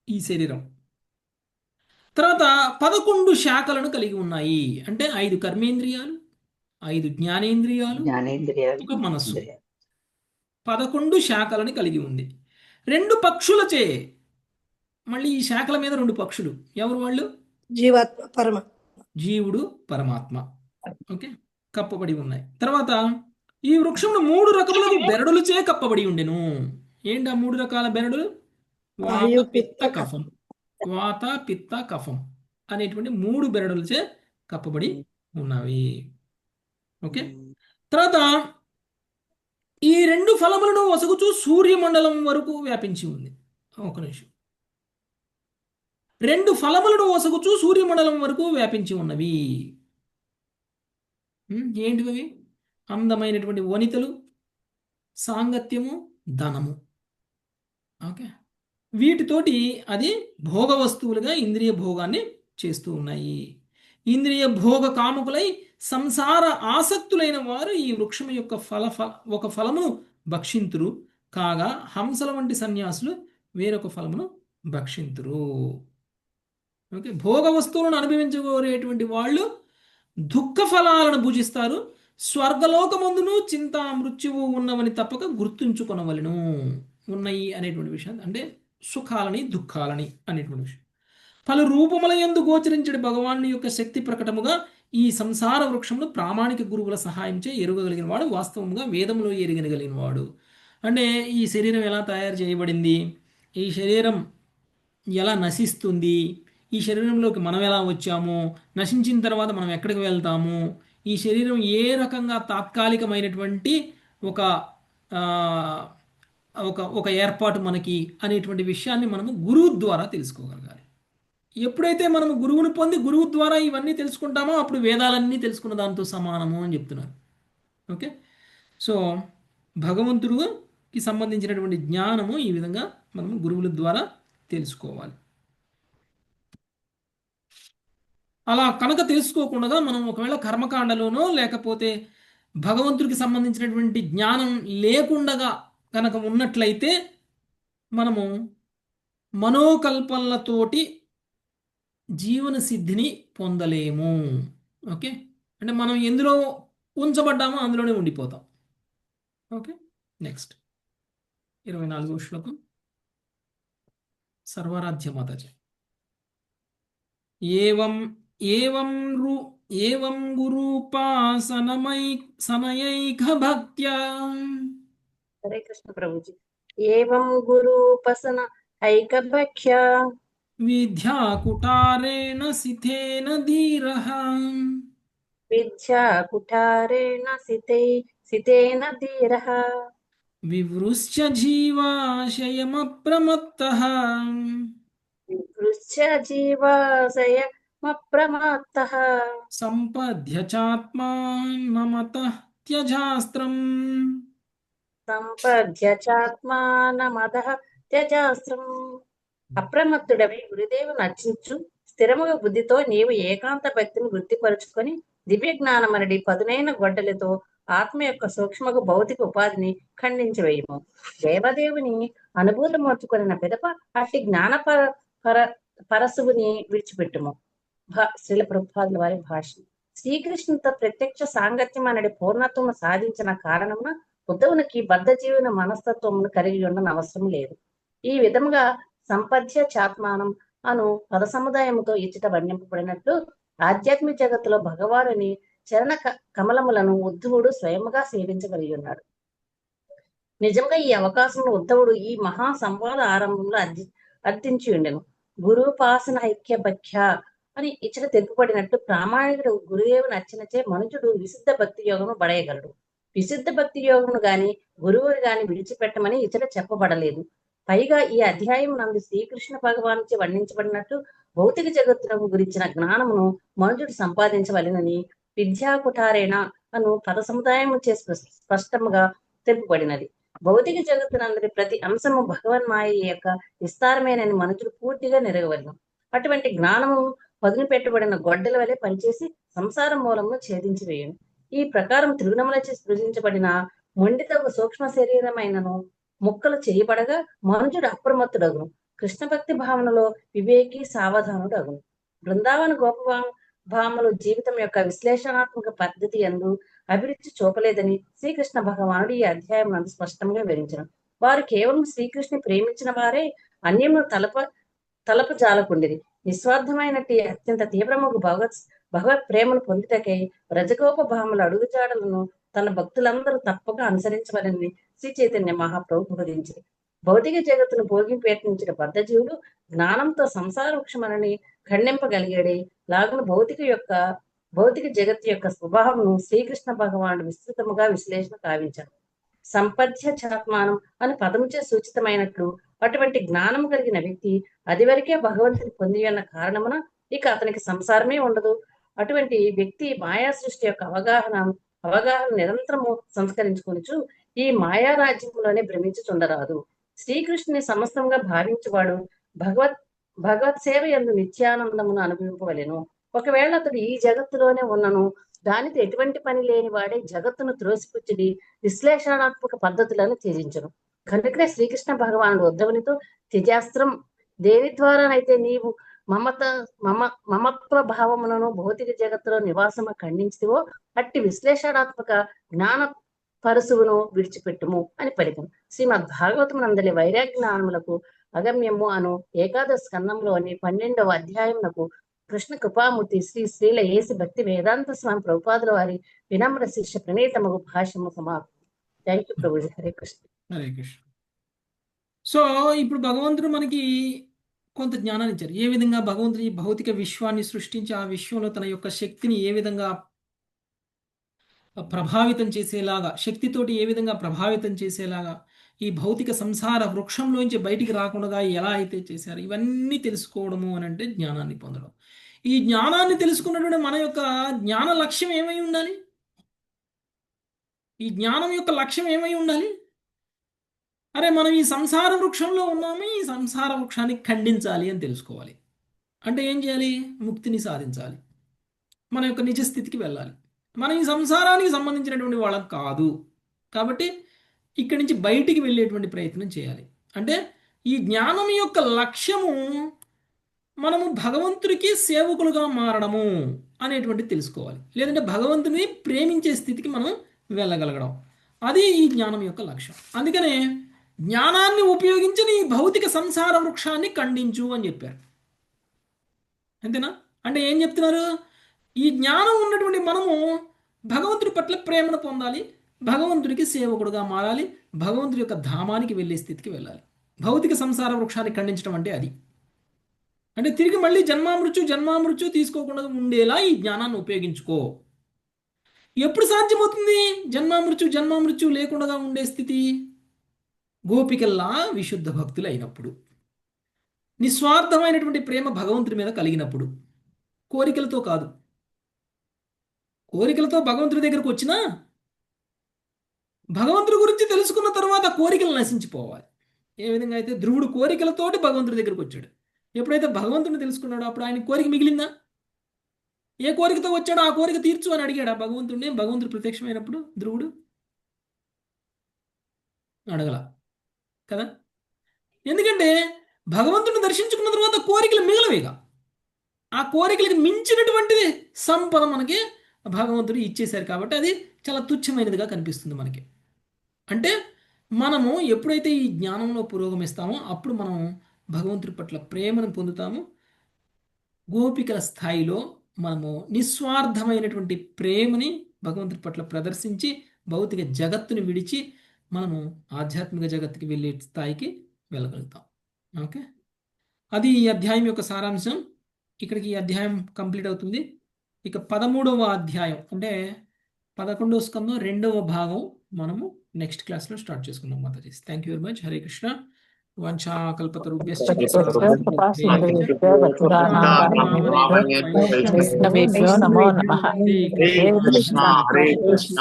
ఈ శరీరం. తర్వాత 11 శాఖలను కలిగి ఉన్నాయి. అంటే 5 కర్మేంద్రియాలు, 5 జ్ఞానేంద్రియాలు, ఒక మనస్సు. 11 శాఖలను కలిగి ఉంది. 2 పక్షులచే, మళ్ళీ ఈ శాఖల మీద 2 పక్షులు. ఎవరు వాళ్ళు? జీవాత్మ, పరమ జీవుడు, పరమాత్మ. ఓకే, కప్పబడి ఉన్నాయి. తర్వాత ఈ వృక్షమును 3 రకముల బెరడులచే కప్పబడి ఉండెను. ఏంటి ఆ 3 రకాల బెరడులు? వాత, పిత్త, కఫం. వాత, పిత్త, కఫం అనేటువంటి 3 బెరడులచే కప్పబడి ఉన్నవి. ఓకే, తర్వాత ఈ 2 ఫలములను వసగుచూ సూర్యమండలం వరకు వ్యాపించి ఉంది. ఒక నిమిషం. 2 ఫలములను వసగుచూ సూర్యమండలం వరకు వ్యాపించి ఉన్నవి. ఏంటివి? అందమైనటువంటి వనితలు, సాంగత్యము, ధనము. ఓకే, వీటితోటి అది భోగ వస్తువులుగా ఇంద్రియ భోగాన్ని చేస్తూ ఉన్నాయి. ఇంద్రియ భోగ కాముకులై సంసార ఆసక్తులైన వారు ఈ వృక్షం యొక్క ఒక ఫలమును భక్షింతురు కాగా హంసల వంటి సన్యాసులు వేరొక ఫలమును భక్షింతురు. ఓకే, భోగ వస్తువులను అనుభవించగోరేటువంటి వాళ్ళు దుఃఖ ఫలాలను భుజిస్తారు. స్వర్గలోకమందును చింతా మృత్యువు ఉన్నవని తప్పక గుర్తుంచుకొనవలెను. ఉన్నాయి అనేటువంటి విషయం అంటే సుఖాలని దుఃఖాలని అనేటువంటి విషయం. పలు రూపముల యందు గోచరించడి భగవాను యొక్క శక్తి ప్రకటముగా ఈ సంసార వృక్షమును ప్రామాణిక గురువుల సహాయంచే ఎరుగగలిగిన వాడు వాస్తవముగా వేదములో ఎరగగలిగిన వాడు. అంటే ఈ శరీరం ఎలా తయారు చేయబడింది, ఈ శరీరం ఎలా నశిస్తుంది, ఈ శరీరంలోకి మనం ఎలా వచ్చాము, నశించిన తర్వాత మనం ఎక్కడికి వెళ్తాము, ఈ శరీరం ఏ రకంగా తాత్కాలికమైనటువంటి ఒక ఒక ఏర్పాటు మనకి అనేటువంటి విషయాన్ని మనము గురువు ద్వారా తెలుసుకోగలగాలి. ఎప్పుడైతే మనము గురువుని పొంది గురువు ద్వారా ఇవన్నీ తెలుసుకుంటామో అప్పుడు వేదాలన్నీ తెలుసుకున్న దాంతో సమానము అని చెప్తున్నారు. ఓకే, సో భగవంతుడికి సంబంధించినటువంటి జ్ఞానము ఈ విధంగా మనము గురువుల ద్వారా తెలుసుకోవాలి. అలా కనుక తెలుసుకోకుండా మనం ఒకవేళ కర్మకాండలోనో లేకపోతే భగవంతుడికి సంబంధించినటువంటి జ్ఞానం లేకుండా కనుక ఉన్నట్లయితే మనము మనోకల్పనలతోటి జీవన సిద్ధిని పొందలేము. ఓకే, అంటే మనం ఎందులో ఉంచబడ్డామో అందులోనే ఉండిపోతాం. ఓకే, నెక్స్ట్ 24వ శ్లోకం. సర్వారాధ్య మాతాజీ. ఏవం గురూపాసనమైక భక్త్యా. హరే కృష్ణ ప్రభుజీ. ఏవం గురూపసన ఐకభక్ష్య విద్యా కుటారేణ సితేన ధీరః. విద్యా కుఠారేణ సితేన ధీరః. వివృశ్య జీవాశయమప్రమత్తః. వివృశ్య జీవాశయ మప్రమాత్తః. సంపద్యచాత్మానమతః త్యజాస్త్రం. సంపద్య చాత్మానమదః త్యజాస్త్రం. అప్రమత్తుడవై గురుదేవుని అర్చించు స్థిరముగా బుద్ధితో నీవు ఏకాంత భక్తిని వృద్ధిపరుచుకొని దివ్య జ్ఞానమనడి పదునైన గొడ్డలితో ఆత్మ యొక్క సూక్ష్మకు భౌతిక ఉపాధిని ఖండించి వేయము. దేవదేవుని అనుభూతి మోర్చుకొనిన పిదప అట్టి జ్ఞాన పర పరశువుని విడిచిపెట్టుము. శ్రీల ప్రభుపాదుల వారి భాష్యం. శ్రీకృష్ణుతో ప్రత్యక్ష సాంగత్యం అనడి పూర్ణత్వము సాధించిన కారణమున ఉద్ధవునికి బద్ధ జీవన మనస్తత్వమును కలిగి ఉండని అవసరం లేదు. ఈ విధముగా సంపద్య చాత్మానం అను పద సముదాయముతో ఇచ్చట వర్ణింపబడినట్లు ఆధ్యాత్మిక జగత్తులో భగవానుని చరణ కమలములను ఉద్ధవుడు స్వయముగా సేవించగలిగి ఉన్నాడు. నిజంగా ఈ అవకాశంలో ఉద్ధవుడు ఈ మహా సంవాద ఆరంభంలో అర్థించి ఉండెను. గురుపాసన ఐక్యభక్య అని ఇచ్చట తెలుపబడినట్టు ప్రామాణికుడు గురుదేవుని అర్చనచే మనుషుడు విశుద్ధ భక్తి యోగము పడేయగలడు. విశుద్ధ భక్తి యోగమును గాని గురువుని గాని విడిచిపెట్టమని ఇచ్చట చెప్పబడలేదు. పైగా ఈ అధ్యాయం నందు శ్రీకృష్ణ భగవానుచే వర్ణించబడినట్టు భౌతిక జగత్తునకు గురించిన జ్ఞానమును మనుషుడు సంపాదించవలెనని విద్యాకుటారేణ అను పద సముదాయము చే స్పష్టముగా తెలుపబడినది. భౌతిక జగత్తునందరి ప్రతి అంశము భగవన్మాయ యొక్క విస్తారమేనని మనుషుడు పూర్తిగా నెరగవలను. అటువంటి జ్ఞానము పదును పెట్టబడిన గొడ్డల వలె పనిచేసి సంసార మూలమును ఛేదించి వేయను. ఈ ప్రకారం త్రిగుణములచే సృజించబడిన మొండితగు సూక్ష్మ శరీరమైనను ముక్కలు చేయబడగా మనుజుడు అప్రమత్తుడగును. కృష్ణ భక్తి భావనలో వివేకి సావధానుడు అగును. బృందావన భామలు జీవితం యొక్క విశ్లేషణాత్మక పద్ధతి యందు అభిరుచి చూపలేదని శ్రీకృష్ణ భగవానుడు ఈ అధ్యాయం నందు స్పష్టంగా వివరించను. వారు కేవలం శ్రీకృష్ణుని ప్రేమించిన వారే అన్యమును తలపు జాలకుండిరి. నిస్వార్థమైనట్టి అత్యంత తీవ్రముగు భగవత్ ప్రేమను పొందుటకై రజగోపభామల అడుగుజాడలను తన భక్తులందరూ తప్పక అనుసరించవలని శ్రీ చైతన్య మహాప్రభు బోధించింది. భౌతిక జగత్తును భోగింపేటించిన బద్ధజీవుడు జ్ఞానంతో సంసార వృక్షమనని ఖండింపగలిగాడే లాగున భౌతిక జగత్తు యొక్క స్వభావమును శ్రీకృష్ణ భగవానుడు విస్తృతముగా విశ్లేషణ కావించాడు. సంపద్య చాత్మానం అని పదముచే సూచితమైనట్లు అటువంటి జ్ఞానం కలిగిన వ్యక్తి అదివరకే భగవంతుని పొంది ఉన్న కారణమున ఇక అతనికి సంసారమే ఉండదు. అటువంటి వ్యక్తి మాయా సృష్టి యొక్క అవగాహన నిరంతరము సంస్కరించుకొనుచు ఈ మాయా రాజ్యంలోనే భ్రమించుచుండరాదు. శ్రీకృష్ణుని సమస్తంగా భావించువాడు భగవత్ సేవ యందు నిత్యానందమును అనుభవింపవలెను. ఒకవేళ అతడు ఈ జగత్తులోనే ఉన్నను దానితో ఎటువంటి పని లేని వాడే జగత్తును త్రోసిపుచ్చిడి విశ్లేషణాత్మక పద్ధతులను త్యజించను. కనుకనే శ్రీకృష్ణ భగవానుడు ఉద్ధవునితో త్యజాస్త్రం దేని ద్వారానైతే నీవు మమత్వ భావములను భౌతిక జగత్తులో నివాసము ఖండించివో అట్టి విశ్లేషణాత్మక జ్ఞాన పరశువును విడిచిపెట్టుము అని పలికను. శ్రీమద్ భాగవతం నందలి వైరాగ్యజ్ఞానములకు అగమ్యము అను ఏకాదశ స్కందంలోని 12వ అధ్యాయమునకు కృష్ణ కృపామూర్తి శ్రీల ఏసి భక్తి వేదాంత స్వామి ప్రభుపాదుల వారి వినమ్ర శిక్ష ప్రణీతమగు భాష్యము సమాప్తం. Thank you Prabhuji. Hare Krishna. Hare Krishna. So ఇప్పుడు భగవంతుడు మనకి కొంత జ్ఞానాన్ని ఇచ్చారు. ఏ విధంగా భగవంతుడు ఈ భౌతిక విశ్వాన్ని సృష్టించి ఆ విశ్వంలో తన యొక్క శక్తిని ఏ విధంగా ప్రభావితం చేసేలాగా, శక్తితోటి ఏ విధంగా ప్రభావితం చేసేలాగా, ఈ భౌతిక సంసార వృక్షంలోంచి బయటికి రాకుండా ఎలా అయితే చేశారు, ఇవన్నీ తెలుసుకోవడము అని అంటే జ్ఞానాన్ని పొందడం. ఈ జ్ఞానాన్ని తెలుసుకున్నటువంటి మన యొక్క జ్ఞాన లక్ష్యం ఏమై ఉండాలి? ఈ జ్ఞానం యొక్క లక్ష్యం ఏమై ఉండాలి? అరే మనం ఈ సంసార వృక్షంలో ఉన్నాము, ఈ సంసార వృక్షాన్ని ఖండించాలి అని తెలుసుకోవాలి. అంటే ఏం చేయాలి? ముక్తిని సాధించాలి, మన యొక్క నిజస్థితికి వెళ్ళాలి. మనం ఈ సంసారానికి సంబంధించినటువంటి వాళ్ళం కాదు కాబట్టి ఇక్కడి నుంచి బయటికి వెళ్ళేటువంటి ప్రయత్నం చేయాలి. అంటే ఈ జ్ఞానం యొక్క లక్ష్యము మనము భగవంతుడికి సేవకులుగా మారడము అనేటువంటిది తెలుసుకోవాలి. లేదంటే భగవంతుని ప్రేమించే స్థితికి మనం వెళ్ళగలగడం, అది ఈ జ్ఞానం యొక్క లక్ష్యం. అందుకనే జ్ఞానాన్ని ఉపయోగించి నీ భౌతిక సంసార వృక్షాన్ని ఖండించు అని చెప్పారు. అంతేనా? అంటే ఏం చెప్తున్నారు? ఈ జ్ఞానం ఉన్నటువంటి మనము భగవంతుడి పట్ల ప్రేమను పొందాలి, భగవంతుడికి సేవకుడుగా మారాలి, భగవంతుడి యొక్క ధామానికి వెళ్ళే స్థితికి వెళ్ళాలి. భౌతిక సంసార వృక్షాన్ని ఖండించడం అంటే అది. అంటే తిరిగి మళ్ళీ జన్మామృత్యు తీసుకోకుండా ఉండేలా ఈ జ్ఞానాన్ని ఉపయోగించుకో. ఎప్పుడు సాధ్యమవుతుంది జన్మామృత్యు లేకుండా ఉండే స్థితి? గోపికల్లా విశుద్ధ భక్తులు అయినప్పుడు, నిస్వార్థమైనటువంటి ప్రేమ భగవంతుడి మీద కలిగినప్పుడు, కోరికలతో కాదు. కోరికలతో భగవంతుడి దగ్గరకు వచ్చినా భగవంతుడి గురించి తెలుసుకున్న తర్వాత కోరికలు నశించిపోవాలి. ఏ విధంగా అయితే ధ్రువుడు కోరికలతోటి భగవంతుడి దగ్గరకు వచ్చాడు. ఎప్పుడైతే భగవంతుడిని తెలుసుకున్నాడో అప్పుడు ఆయన కోరిక మిగిలిందా? ఏ కోరికతో వచ్చాడో ఆ కోరిక తీర్చు అని అడిగాడు ఆ భగవంతుడిని. భగవంతుడు ప్రత్యక్షమైనప్పుడు ధ్రువుడు అడగల కదా. ఎందుకంటే భగవంతుడిని దర్శించుకున్న తర్వాత కోరికలు మిగలవేగా. ఆ కోరికలకి మించినటువంటిది సంపద మనకి భగవంతుడు ఇచ్చేశారు కాబట్టి అది చాలా తుచ్చమైనదిగా కనిపిస్తుంది మనకి. అంటే మనము ఎప్పుడైతే ఈ జ్ఞానంలో పురోగమిస్తామో అప్పుడు మనం భగవంతుడి పట్ల ప్రేమను పొందుతాము. గోపికల స్థాయిలో మనము నిస్వార్థమైనటువంటి ప్రేమని భగవంతుడి పట్ల ప్రదర్శించి భౌతిక జగత్తుని విడిచి మనము ఆధ్యాత్మిక జగత్తుకి వెళ్ళే స్థాయికి వెళ్ళగలుగుతాం. ఓకే, అది ఈ అధ్యాయం యొక్క సారాంశం. ఇక్కడికి ఈ అధ్యాయం కంప్లీట్ అవుతుంది. ఇక 13వ అధ్యాయం అంటే 11వ స్కందం 2వ భాగం మనము నెక్స్ట్ క్లాస్లో స్టార్ట్ చేసుకుందాం. Mataji, thank you very much. Hare Krishna. వంచాకల్పతరుభ్యశ్చ వైష్ణవేభ్యో నమో నమః. కృష్ణ హరే కృష్ణ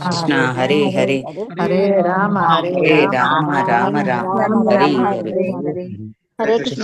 కృష్ణ హరే హరే హరే రామ హరే రామ రామ రామ హరే హరే. హరే కృష్ణ.